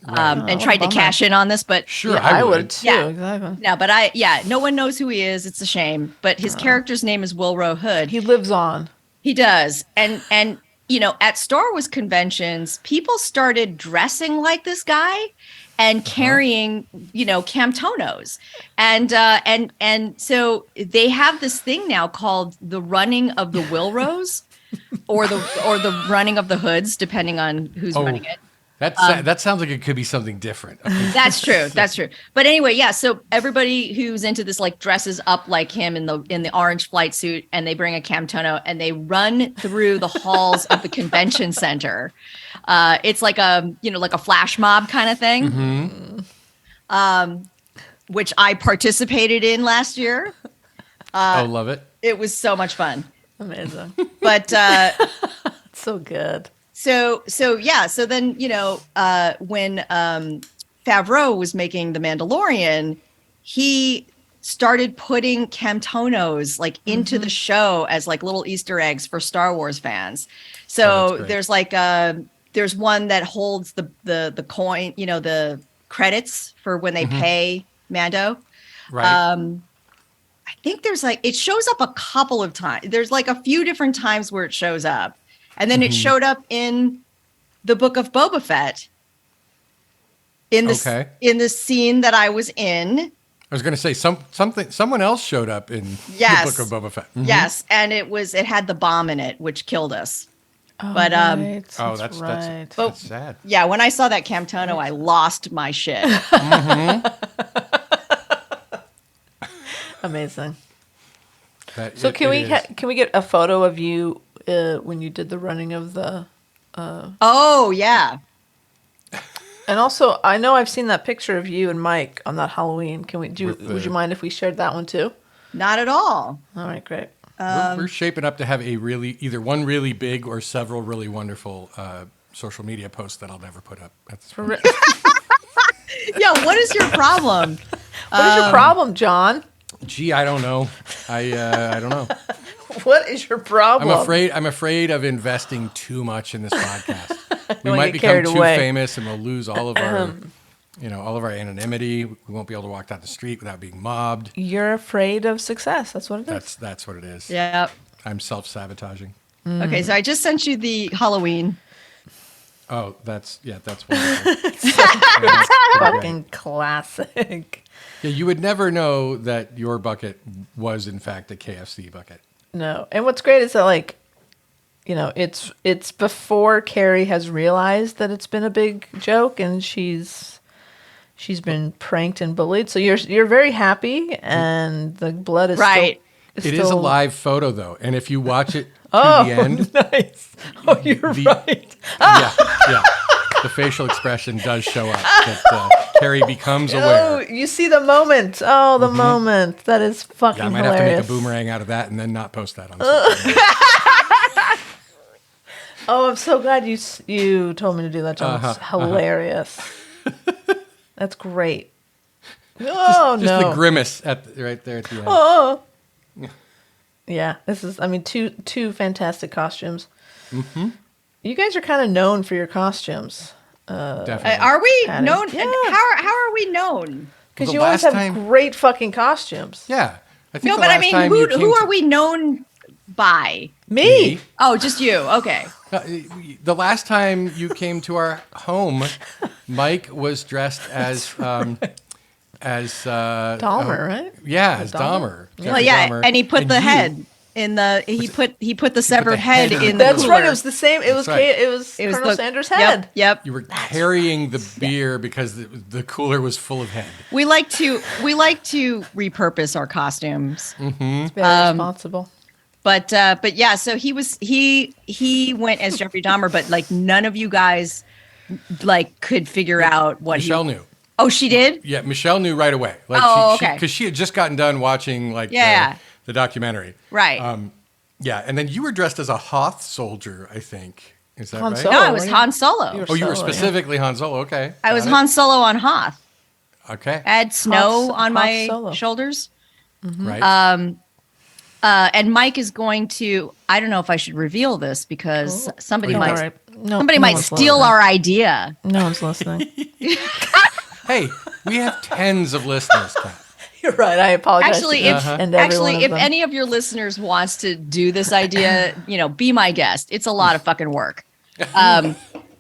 and Oh, tried to bummer. cash in on this. But sure, Yeah, I would. too. Yeah. Exactly. no, but no one knows who he is. It's a shame. But his character's name is Wilro Hood. He lives on. He does. And at Star Wars conventions, people started dressing like this guy and carrying, camtonos. And so they have this thing now called the running of the Wilros or the running of the hoods, depending on who's running it. That sounds like it could be something different. That's true. That's true. But anyway, yeah. So everybody who's into this like dresses up like him in the orange flight suit, and they bring a camtono and they run through the halls of the convention center. It's like a flash mob kind of thing, which I participated in last year. Love it. It was so much fun. Amazing. But So good. So yeah. So then, when Favreau was making The Mandalorian, he started putting camtonos like into the show as like little Easter eggs for Star Wars fans. So great. there's like there's one that holds the coin, the credits for when they pay Mando. Right. I think there's like, it shows up a couple of times. There's like a few different times where it shows up. And then it showed up in the Book of Boba Fett in the scene that I was in. I was going to say someone else showed up in Yes. the Book of Boba Fett. Mhm. Yes. And it had the bomb in it, which killed us. Oh, But, right. Oh, That's that's right. that's sad. Yeah. When I saw that Camtono, I lost my shit. Amazing. That- So it- can it we is. can we get a photo of you when you did the running of the? Oh, yeah. And also, I know I've seen that picture of you and Mike on that Halloween. Can we do? With the- Would you mind if we shared that one too? Not at all. All right, great. We're shaping up to have either one really big or several really wonderful social media posts that I'll never put up. What Yeah. What is your problem? is your problem, John? Gee, I don't know. I don't know. What is your problem? I'm afraid of investing too much in this podcast. We wanna might get become carried too away. famous, and we'll lose all of our, all of our anonymity. We won't be able to walk down the street without being mobbed. You're afraid of success. That's what it is. That's what it is. Yeah. I'm self-sabotaging. Okay, so I just sent you the Halloween. Oh, that's wonderful. That's Fucking classic. Yeah, you would never know that your bucket was in fact a KFC bucket. No. And what's great is that like, it's before Carrie has realized that it's been a big joke and she's been pranked and bullied. So you're very happy and the blood is Right. It is a live photo though, and if you watch it to Oh, the end, nice. Oh, you're right. yeah, the facial expression does show up. That Carrie becomes Oh, aware. you see the moment. Oh, the moment. That is fucking Yeah, I might hilarious. have to make a boomerang out of that and then not post that on social media. Oh, I'm so glad you told me to do that, John. It's hilarious. That's great. Oh, Just no. the grimace right there at the end. Oh. Yeah, this is, two fantastic costumes. Mm-hmm. You guys are kind of known for your costumes. Definitely. Are we Patty. known? Yeah. How are we known? Because The you always last have time- great fucking costumes. Yeah. I think No, the but I last mean, time you came who to- are we known by? Me? Oh, just you. Okay. The last time you came to our home, Mike was dressed as Dahmer, right? Yeah, as Dahmer? Dahmer. Yeah. Well, Jeffrey yeah, Dahmer. and he put the you- head in the he put the severed head head in the in the That's cooler. right. It was the same. It was That's right. it was It was Colonel the- Sanders' Yep, head. Yep. You were carrying the beer because the cooler was full of head. We like to repurpose our costumes. It's very responsible. But yeah, so he went as Jeffrey Dahmer, but like none of you guys like could figure out what Michelle knew. Oh, she did? Yeah, Michelle knew right away. Like Oh, she okay. because she had just gotten done watching like Yeah. the documentary. Right. Yeah, and then you were dressed as a Hoth soldier, I think. Is that Han right? Solo. No, I was were you? Han Solo. You were Oh, you were Solo, yeah. specifically Han Solo. Okay. I was Got it. Han Solo on Hoth. Okay. I had snow Han on my Solo. shoulders. Right. And Mike is going to, I don't know if I should reveal this because somebody No, might all right. No, somebody no might one's steal listening. our idea. No one's listening. Hey, we have tens of listeners, Kat. You're right. I apologize. Actually, to if each and every one of if them. any of your listeners wants to do this idea, be my guest. It's a lot of fucking work.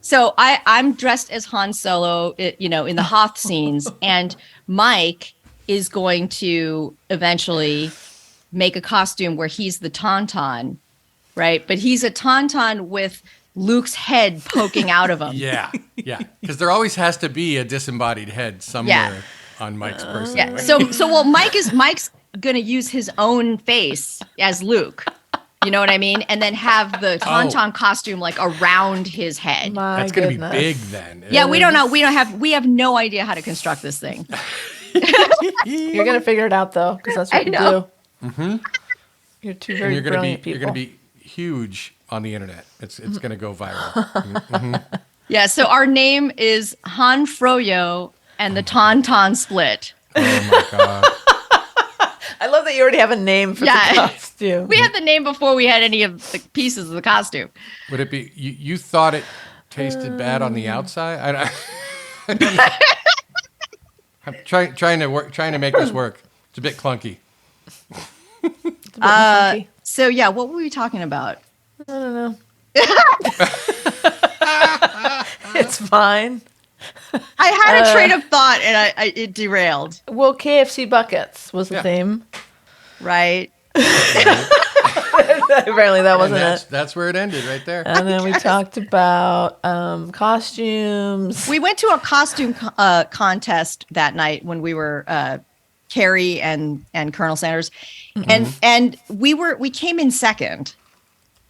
So I'm dressed as Han Solo, in the Hoth scenes, and Mike is going to eventually make a costume where he's the Tauntaun, right? But he's a Tauntaun with Luke's head poking out of him. Yeah, yeah. Because there always has to be a disembodied head somewhere on Mike's person. Yeah. right? So Mike's gonna use his own face as Luke. You know what I mean? And then have the Tauntaun costume like around his head. My That's going to be goodness. big then. Yeah, we don't know. We have no idea how to construct this thing. You're gonna figure it out though, because that's what I you know. do. Mm-hmm. You're two And very you're going to brilliant be you're people. going to be huge on the internet. It's going to go viral. Yeah. So our name is Han Froyo and the Tauntaun Split. Oh my god. I love that you already have a name for Yeah. the costume. We had the name before we had any of the pieces of the costume. Would it be you thought it tasted bad on the outside? I don't know. I'm trying to make this work. It's a bit clunky. It's a bit funky. So yeah, what were we talking about? I don't know. It's fine. I had a train of thought and it derailed. Well, KFC buckets was the Yeah. theme. Right. Apparently that And wasn't it. that's where it ended right there. And then we talked about costumes. We went to a costume contest that night when we were Carrie and Colonel Sanders, and we came in second,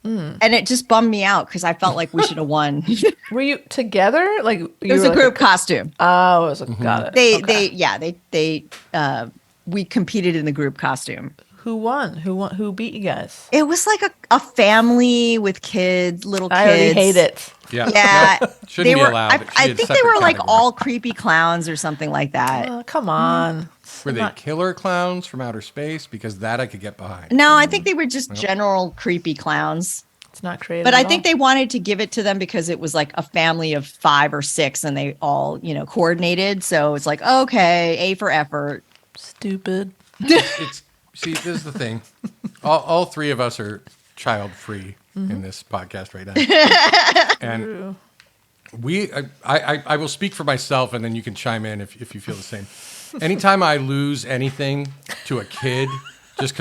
and it just bummed me out because I felt like we should have won. It Were you together? Like you was were a like group costume. Oh, it was a, got it. They we competed in the group costume. Who won? Who beat you guys? It was like a family with kids, little kids. I already hate it. Yeah. Yeah, No, shouldn't they be were. allowed. It should I be a think they separate were like category. all creepy clowns or something like that. Oh, come on. Were they Not- killer clowns from outer space? Because that I could get behind. No, I think they were just general creepy clowns. It's not creative. But I at think all. they wanted to give it to them because it was like a family of 5 or 6 and they all, coordinated. So it's like, okay, A for effort. Stupid. It's see, this is the thing. All three of us are child free in this podcast right now, and True. I will speak for myself, and then you can chime in if you feel the same. Anytime I lose anything to a kid, just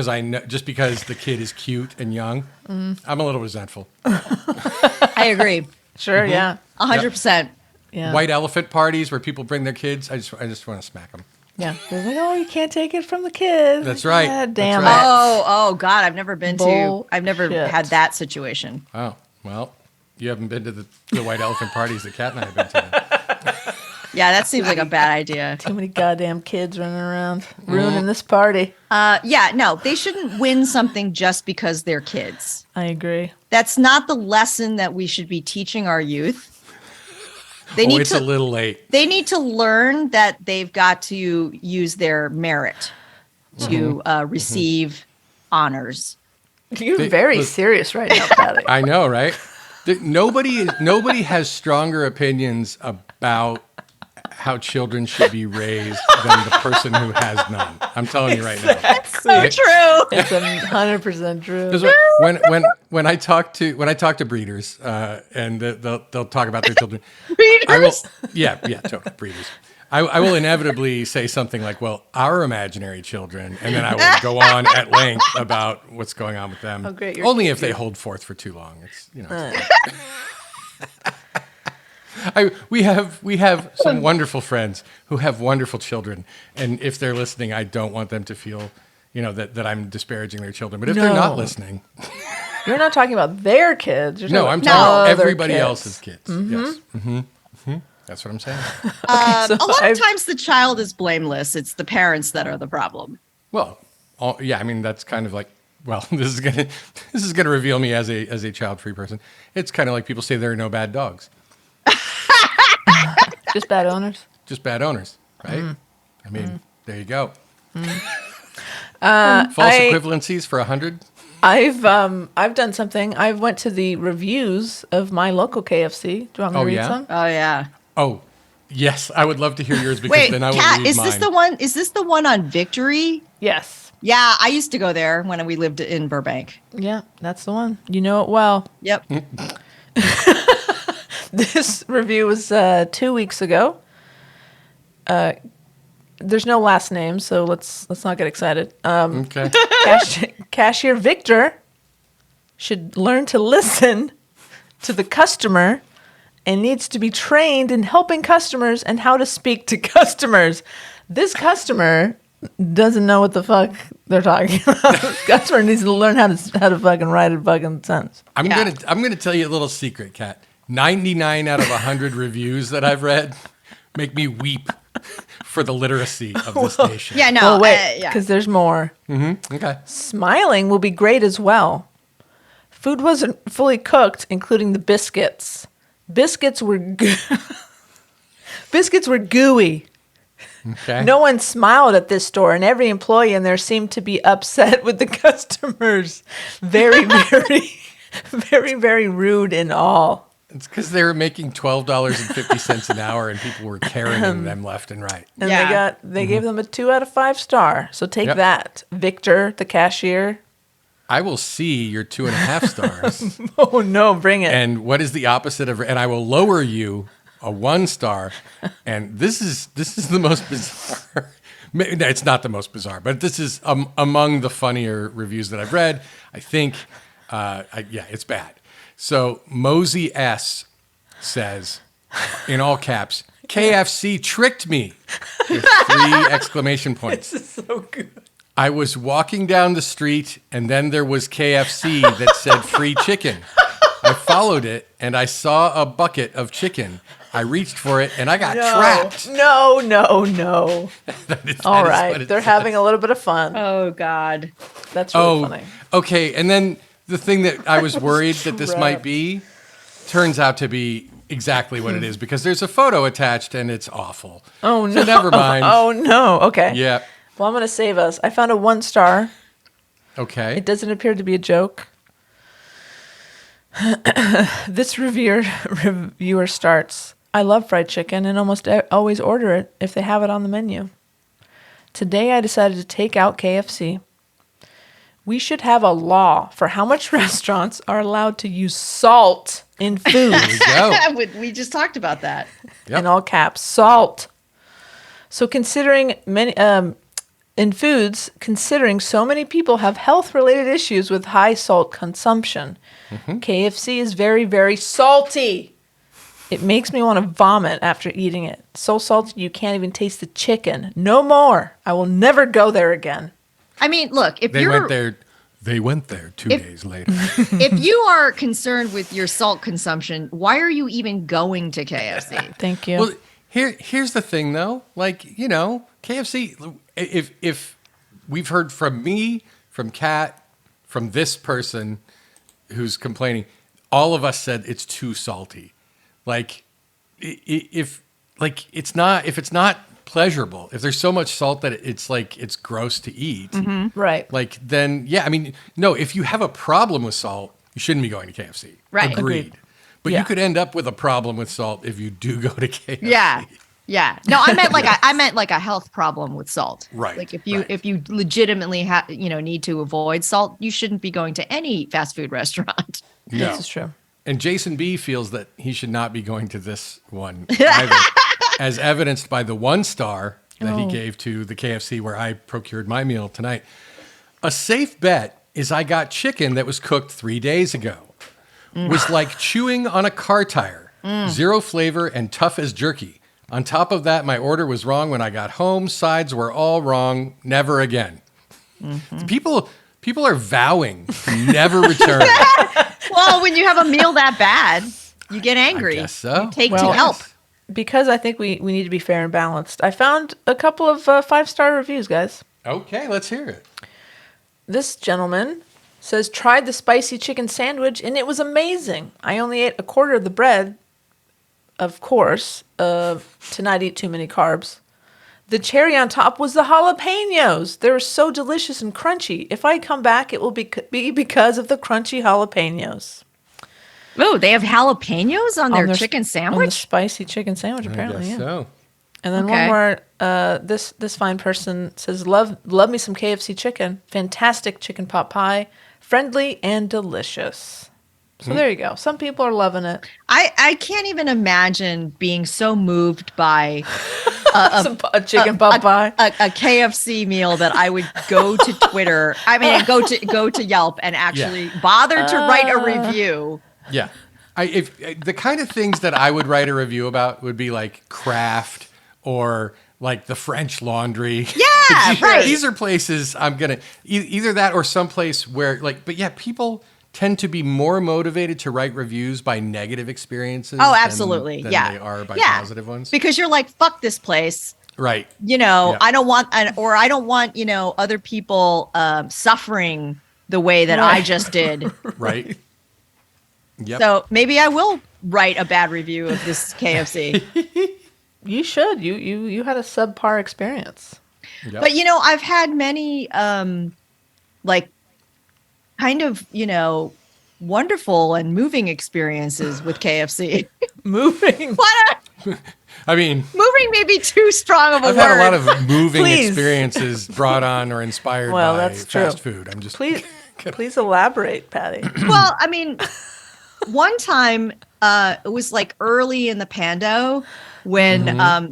because the kid is cute and young, I'm a little resentful. I agree. Sure. Yeah. 100%. Yeah. White elephant parties where people bring their kids, I just want to smack them. Yeah. They're like, oh, you can't take it from the kids. That's right. God That's damn right. it. Oh God, I've never Bullshit. had that situation. Oh, well, you haven't been to the white elephant parties that Kat and I have been to. Yeah, that seems like a bad idea. Too many goddamn kids running around ruining this party. Yeah, no, they shouldn't win something just because they're kids. I agree. That's not the lesson that we should be teaching our youth. It's a little late. They need to learn that they've got to use their merit to receive honors. You're very listen- serious right now, Patty. I know, right? Nobody has stronger opinions about how children should be raised than the person who has none. I'm telling you right now. So true. It's 100% true. Because when I talk to breeders and they'll talk about their children, Breeders? Totally breeders. I will inevitably say something like, "Well, our imaginary children," and then I will go on at length about what's going on with them. Oh, great, you're Only if they hold forth for too long. We have some wonderful friends who have wonderful children, and if they're listening, I don't want them to feel, that I'm disparaging their children. But if they're No. not listening, You're not talking about their kids. You're no, talking I'm about talking about other everybody kids. else's kids. Yes, that's what I'm saying. So A lot I've- of times the child is blameless. It's the parents that are the problem. Well, I mean that's kind of like, well, this is gonna reveal me as a child-free person. It's kind of like people say there are no bad dogs, just bad owners. just bad owners, right? I mean, there you go. False equivalencies for 100. I've done something. I went to the reviews of my local KFC. Do you want me Oh, to read yeah? some? Oh yeah. Oh, yes, I would love to hear yours because Wait, then I will Kat, read is mine. this the one? Is this the one on Victory? Yes. Yeah, I used to go there when we lived in Burbank. Yeah, that's the one. You know it well. Yep. This review was 2 weeks ago. There's no last name, so let's not get excited. Okay. Cashier Victor should learn to listen to the customer and needs to be trained in helping customers and how to speak to customers. This customer doesn't know what the fuck they're talking about. This customer needs to learn how to fucking write a fucking sentence. I'm Yeah. gonna tell you a little secret, Kat. 99 out of 100 reviews that I've read make me weep for the literacy of this nation. Yeah, no. Oh wait, yeah. because there's more. Okay. Smiling will be great as well. Food wasn't fully cooked, including the biscuits. Biscuits were gooey. Okay. No one smiled at this store, and every employee in there seemed to be upset with the customers. Very, very, very rude in all. It's because they were making $12.50 an hour, and people were carrying them left and right. And Yeah. they gave them a 2 out of 5 star. So take Yep. that, Victor, the cashier. I will see your 2.5 stars, Oh no, bring it. and what is the opposite of? And I will lower you a 1 star. And this is the most bizarre. No, it's not the most bizarre, but this is among the funnier reviews that I've read. I think, it's bad. So Mosey S says, in all caps, KFC tricked me with 3 exclamation points. This is so good. I was walking down the street and then there was KFC that said free chicken. I followed it and I saw a bucket of chicken. I reached for it and I got trapped. No. That is All what right. it They're says. having a little bit of fun. Oh God. That's really Oh, funny. okay. And then the thing that I was worried that this might trapped. be turns out to be exactly what it is because there's a photo attached and it's awful. Oh no. So never mind. Oh no. Okay. Yeah. Well, I'm going to save us. I found a 1 star. Okay. It doesn't appear to be a joke. This reviewer starts, I love fried chicken and almost always order it if they have it on the menu. Today I decided to take out KFC. We should have a law for how much restaurants are allowed to use salt in food. There you go. We just talked about that. Yep. In all caps, salt. So considering in foods, considering so many people have health-related issues with high salt consumption, KFC is very, very salty. It makes me want to vomit after eating it. So salty you can't even taste the chicken. No more. I will never go there again. I mean, look, if They you're went there. They went there 2 days later. if you are concerned with your salt consumption, why are you even going to KFC? Thank you. Well, here's the thing though. Like, KFC, if we've heard from me, from Kat, from this person who's complaining, all of us said it's too salty. Like, if it's not pleasurable, if there's so much salt that it's gross to eat, Right. like then yeah, I mean, no, if you have a problem with salt, you shouldn't be going to KFC. Right. Agreed. But Yeah. you could end up with a problem with salt if you do go to KFC. Yeah. No, I meant like a health problem with salt. Right, Like if you right. if you legitimately need to avoid salt, you shouldn't be going to any fast food restaurant. No. This is true. And Jason B feels that he should not be going to this one either, as evidenced by the 1 star that he gave to the KFC where I procured my meal tonight. A safe bet is I got chicken that was cooked 3 days ago. Was like chewing on a car tire. 0 flavor and tough as jerky. On top of that, my order was wrong when I got home. Sides were all wrong. Never again. People are vowing to never return. Well, when you have a meal that bad, you get angry. I guess so. You take Well, to help. Because I think we need to be fair and balanced. I found a couple of 5-star reviews, guys. Okay, let's hear it. This gentleman says, tried the spicy chicken sandwich and it was amazing. I only ate a quarter of the bread, of course, to not eat too many carbs. The cherry on top was the jalapenos. They were so delicious and crunchy. If I come back, it will be because of the crunchy jalapenos. Oh, they have jalapenos on their chicken On the sandwich? spicy chicken sandwich, apparently, I guess yeah. so. And then Okay. one more. This fine person says, love me some KFC chicken. Fantastic chicken pot pie. Friendly and delicious. So there you go. Some people are loving it. I can't even imagine being so moved by A chicken pot pie. a KFC meal that I would go to Twitter. I mean, go to Yelp and actually bother to write a review. Yeah. If the kind of things that I would write a review about would be like Kraft or like the French Laundry. Yeah, right. These are places I'm going to either that or someplace where but yeah, people tend to be more motivated to write reviews by negative experiences. Oh, absolutely. Than Yeah. they are by Yeah. positive ones. Because you're like, fuck this place. Right. Yeah. Yeah. I don't want other people suffering the way that I just did. Right. Yep. So maybe I will write a bad review of this KFC. You should. You had a subpar experience. Yep. But I've had many like kind of, wonderful and moving experiences with KFC. Moving. I mean, Moving may be too strong of a I've word. had a lot of moving Please. experiences brought on or inspired Well, by that's fast true. food. I'm just Please elaborate, Patty. Well, I mean, one time it was like early in the pando when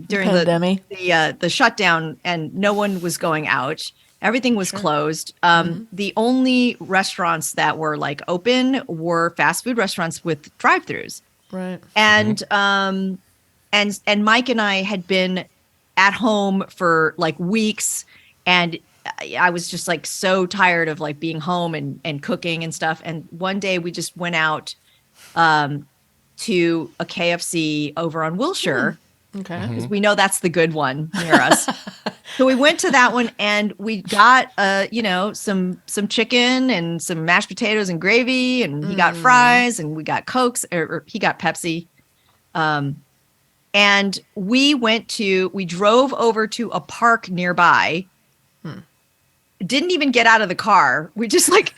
during Pandemic. the shutdown and no one was going out. Everything was closed. The only restaurants that were like open were fast food restaurants with drive-throughs. Right. And and Mike and I had been at home for like weeks, and I was just like so tired of like being home and cooking and stuff. And one day we just went out to a KFC over on Wilshire. Okay. Because we know that's the good one near us. So we went to that one and we got some chicken and some mashed potatoes and gravy, and he got fries and we got Cokes, or he got Pepsi. And we drove over to a park nearby didn't even get out of the car. We just like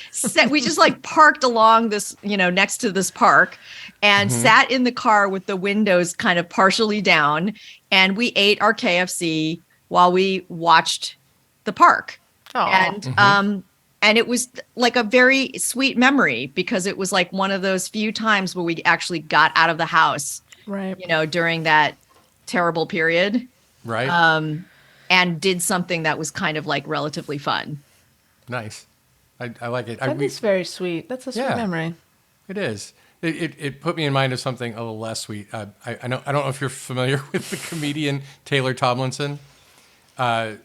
parked along this, next to this park and sat in the car with the windows kind of partially down. And we ate our KFC while we watched the park. Aw. And it was like a very sweet memory because it was like one of those few times where we actually got out of the house, Right. during that terrible period. Right. And did something that was kind of like relatively fun. Nice. I like it. That is very sweet. That's a sweet Yeah. memory. It is. It put me in mind of something a little less sweet. I don't know if you're familiar with the comedian Taylor Tomlinson, but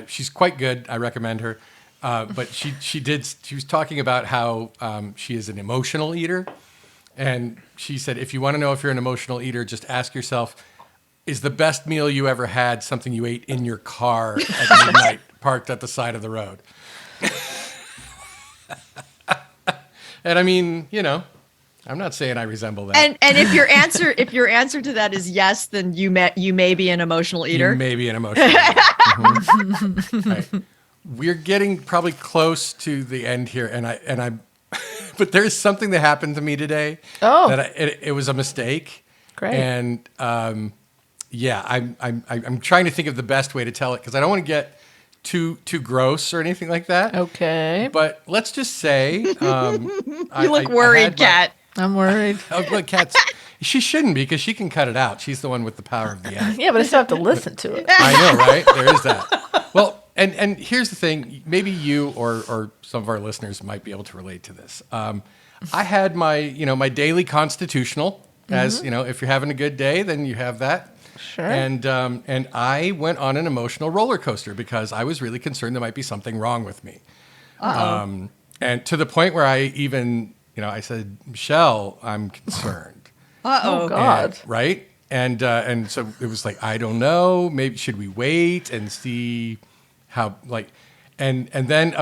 she's quite good. I recommend her. But she was talking about how she is an emotional eater, and she said if you want to know if you're an emotional eater, just ask yourself, is the best meal you ever had something you ate in your car at midnight, parked at the side of the road? And I mean, I'm not saying I resemble that. And if your answer to that is yes, then you may be an emotional eater. You may be an emotional eater. Mhm. Right. We're getting probably close to the end here, and I, but there's something that happened to me today. Oh. That it was a mistake. Great. And yeah, I'm trying to think of the best way to tell it because I don't want to get too gross or anything like that. Okay. But let's just say You look worried, Kat. I'm worried. Oh, look, Kat's. She shouldn't be because she can cut it out. She's the one with the power of the end. Yeah, but I still have to listen to it. I know, right? There is that. Well, and here's the thing. Maybe you or some of our listeners might be able to relate to this. I had my my daily constitutional. As if you're having a good day, then you have that. Sure. And I went on an emotional roller coaster because I was really concerned there might be something wrong with me. And to the point where I even I said, Michelle, I'm concerned. Oh God. Right? And so it was like, I don't know, maybe should we wait and see how and then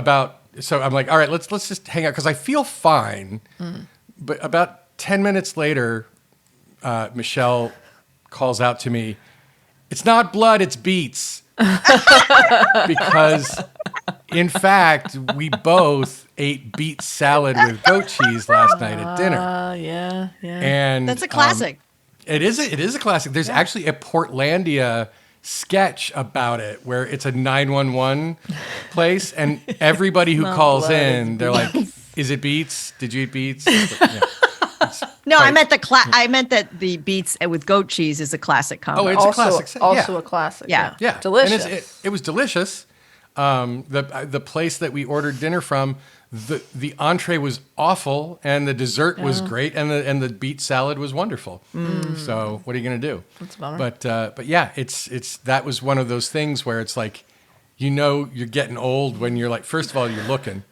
so I'm like, all right, let's just hang out because I feel fine. But about 10 minutes later, Michelle calls out to me, it's not blood, it's beets. Because in fact, we both ate beet salad with goat cheese last night at dinner. Yeah. And That's a classic. It is a classic. There's actually a Portlandia sketch about it where it's a 911 place and everybody who Not calls blood, in, it's they're like, is it beets? Did you eat beets? Yeah. No, I Quite- meant that the beets with goat cheese is a classic combo. Oh, it's a classic. Also Yeah. a classic. Yeah. Yeah, Delicious. And it was delicious. The place that we ordered dinner from, the entree was awful, and the dessert was great, and the beet salad was wonderful. So what are you gonna do? That's a bummer. But yeah, it's that was one of those things where it's like, you're getting old when you're like, first of all, you're looking.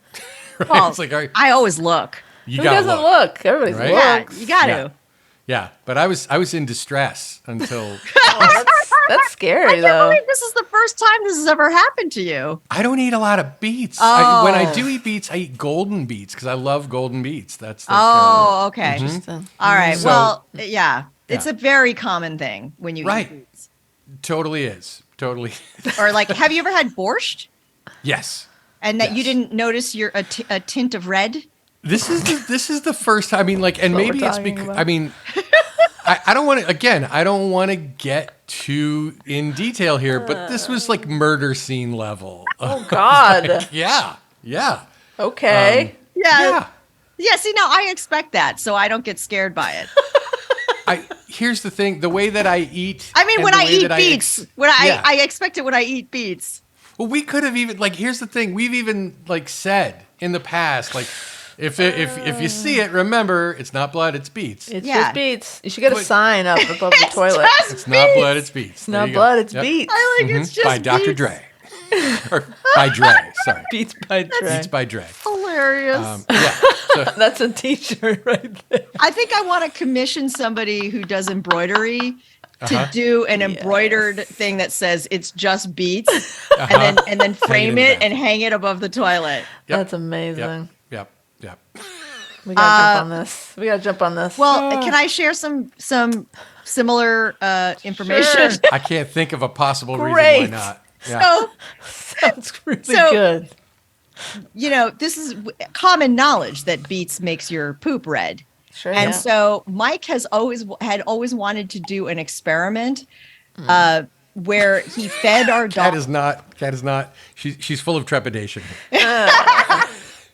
Right? Well, It's like, all right, I always look. you Who gotta doesn't look. look? Everybody's Right? Yeah, looks. you got Yeah. to. Yeah, but I was in distress until That's scary I can't though. believe this is the first time this has ever happened to you. I don't eat a lot of beets. Oh. When I do eat beets, I eat golden beets because I love golden beets. That's like, Oh, okay. Interesting. All right. So- Well, yeah. It's Yeah. a very common thing when you Right. eat beets. totally is. Totally. Or like, have you ever had borscht Yes. and that you Yes. didn't notice a tint of red? This is the first time. I mean, like, and What maybe we're it's talking because about. I mean, I don't want to. Again, I don't want to get too in detail here, but this was like murder scene level. Oh God. Yeah. Okay. Yeah. Yeah. See, now I expect that, so I don't get scared by it. Here's the thing: the way that I eat. I mean, and when the I way eat that beets, Yeah. I expect it when I eat beets. Well, we could have even like. Here's the thing: we've even like said in the past, like, if you see it, remember it's not blood, it's beets. It's Yeah. just beets. You should get a But- sign up above the It's toilet. just It's not blood, it's beets. It's not blood, it's beets. I like it's just By Dr. beets. Dre. Or by Dre, sorry. Beets by Dre. Beats by Dre. Hilarious. Yeah. So, That's a T-shirt right there. I think I want to commission somebody who does embroidery to Uh-huh. do an embroidered thing that says it's just beets, and then frame in the it and hang it above the toilet. Yep. That's amazing. Yep. We gotta jump on this. We gotta jump on this. Well, can I share some similar information? Sure. I can't think of a possible Great. reason why not. Yeah. So Sounds really So- good. You know, this is common knowledge that beets makes your poop red. Sure. And yeah. so Mike had always wanted to do an experiment where he fed our Cat dog. is not. She's full of trepidation.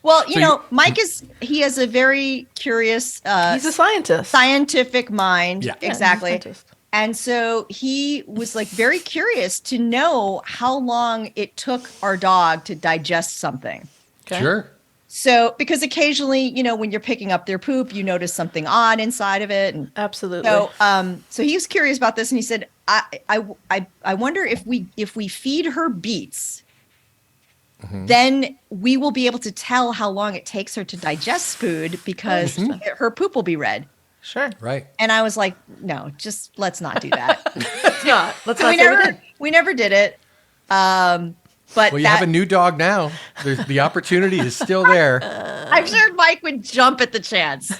Well, you So know, he has a very curious he's a scientist. scientific mind. Yeah. Yeah, he's a Exactly. scientist. And so he was like very curious to know how long it took our dog to digest something. Okay. Sure. So, because occasionally, you know, when you're picking up their poop, you notice something odd inside of it. And Absolutely. so he was curious about this, and he said, I wonder if we feed her beets, then we will be able to tell how long it takes her to digest food because her poop will be red. Sure. Right. And I was like, no, just let's not do that. Let's not. Let's So not say we did. we never did it. But Well, you have a new dog now. The opportunity is still there. I'm sure Mike would jump at the chance.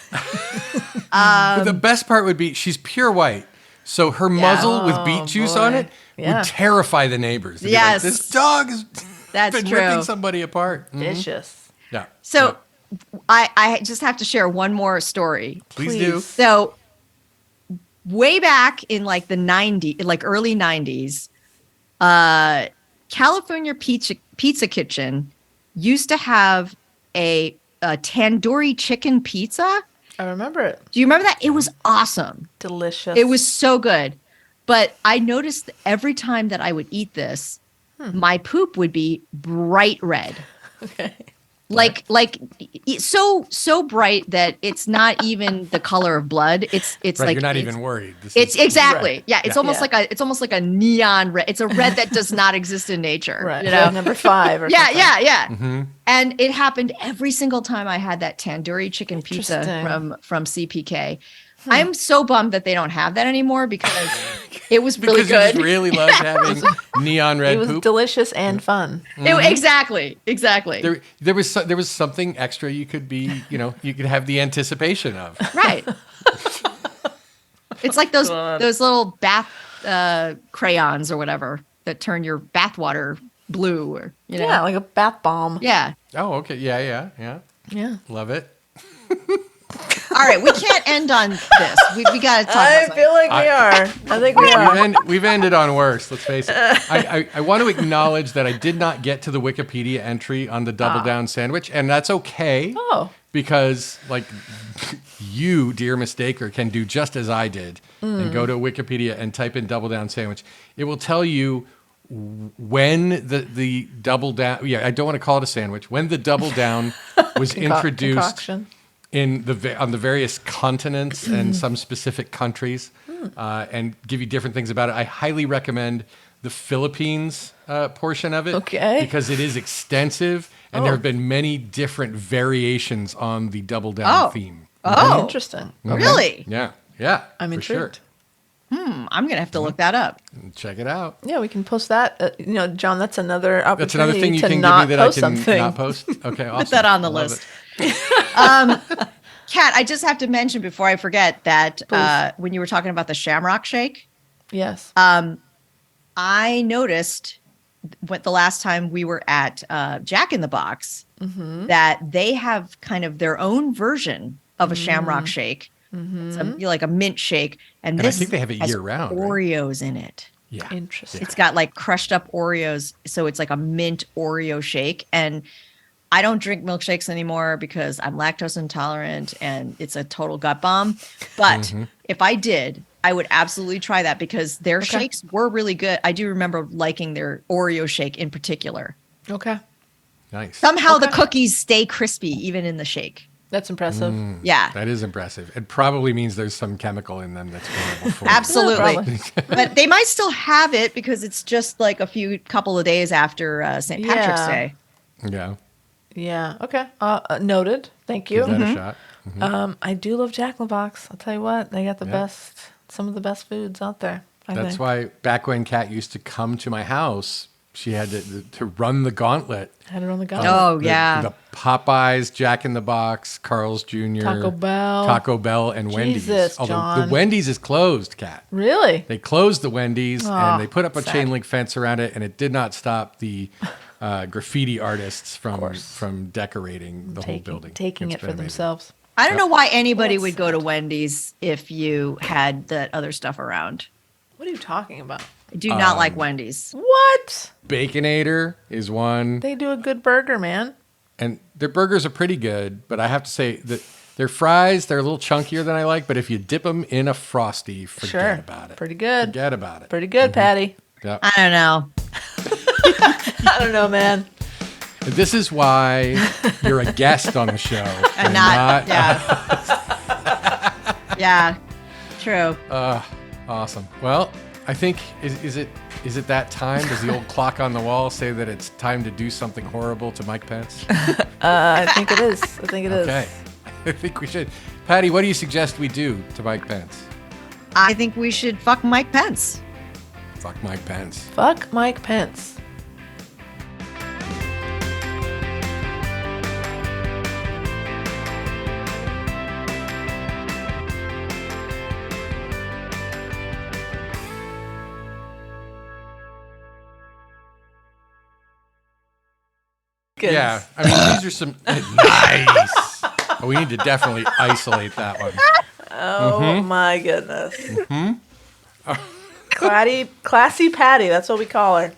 But the best part would be she's pure white. So her muzzle with beet juice on boy. it Yeah. would terrify the neighbors. They'd be Yes. like, this dog has That's been true. ripping somebody apart. Vicious. Yeah. So I just have to share one more story. Please do. So way back in like the 90s, like early 90s, California Pizza Kitchen used to have a tandoori chicken pizza. I remember it. Do you remember that? It was awesome. Delicious. It was so good. But I noticed that every time that I would eat this, my poop would be bright red. okay. Like so bright that it's not even the color of blood. It's Right, like you're not it's- even worried. This It's is- exactly. Red. Yeah, it's Yeah. almost like a neon red. It's a red that does not exist in nature. Right. You know? Number 5 or Yeah, something. yeah. Mm-hmm. And it happened every single time I had that tandoori chicken pizza Interesting. from CPK. I'm so bummed that they don't have that anymore because it was really because you good. just really loved having neon red It was poop. delicious and fun. Exactly. There was something extra you could be, you could have the anticipation of. Right. It's like those little bath crayons or whatever that turn your bath water blue or Yeah, like a bath bomb. Yeah. Oh, okay. Yeah. Yeah. Love it. All right, we can't end on this. We got to talk I about feel like we are. I think we are. We've ended on worse, let's face it. I want to acknowledge that I did not get to the Wikipedia entry on the double down sandwich, and that's okay. Oh. Because, like, you, dear mistaker, can do just as I did and go to Wikipedia and type in double down sandwich. It will tell you when the double down, I don't want to call it a sandwich, when the double down was introduced Concoction. on the various continents and some specific countries, and give you different things about it. I highly recommend the Philippines portion of it, Okay. because it is extensive, and there have been many different variations on the double down theme. Oh, Interesting. really? Yeah, I'm for sure. intrigued. I'm gonna have to look that up. Check it out. Yeah, we can post that. John, that's another opportunity That's another thing you to can give not me that I post can something. not post. Okay, awesome. Put that on the I love list. it. Kat, I just have to mention before I forget that Please. when you were talking about the Shamrock Shake, Yes. I noticed the last time we were at Jack in the Box that they have kind of their own version of a Shamrock Shake. It's like a mint shake, and I this think they have it has year-round, right? Oreos in it. Yeah. Interesting. It's got like crushed up Oreos, so it's like a mint Oreo shake. And I don't drink milkshakes anymore because I'm lactose intolerant and it's a total gut bomb. But if I did, I would absolutely try that because their shakes were really good. I do remember liking their Oreo shake in particular. Okay. Nice. Somehow the cookies stay crispy even in the shake. That's impressive. Yeah, That is impressive. It probably means there's some chemical in them that's horrible for you. absolutely. Probably. But they might still have it because it's just like couple of days after St. Patrick's Yeah. Day. Yeah. Yeah. Okay. Noted. Thank Give you. that a shot. I do love Jack in the Box. I'll tell you what, they got some of the best foods out there. I That's think. why back when Kat used to come to my house she had to run the gauntlet. Had it on the gun. Oh, yeah. The Popeyes, Jack in the Box, Carl's Jr., Taco Bell, and Wendy's. Jesus, Although John. the Wendy's is closed, Kat. Really? They closed the Wendy's and they put up a sad. chain link fence around it, and it did not stop the graffiti artists from decorating the whole building. Taking It's it for been amazing. themselves. I don't know why anybody That's would go to Wendy's if you had that other stuff around. What are you talking about? I do not like Wendy's. What? Baconator is one, They do a good burger, man. and their burgers are pretty good, but I have to say that their fries, they're a little chunkier than I like, but if you dip them in a Frosty, forget Sure. about it. Pretty good. Forget about it. Pretty good, Patty. Yep. I don't know. I don't know, man. This is why you're a guest on the show. And not yeah. Yeah. True. Awesome. Well, I think is it that time? Does the old clock on the wall say that it's time to do something horrible to Mike Pence? I think it is. I think it is. Okay. I think we should. Patty, what do you suggest we do to Mike Pence? I think we should fuck Mike Pence. Fuck Mike Pence. Fuck Mike Pence. Yeah. I mean, these are some nice. Oh, we need to definitely isolate that one. Oh my goodness. Classy Patty. That's what we call her.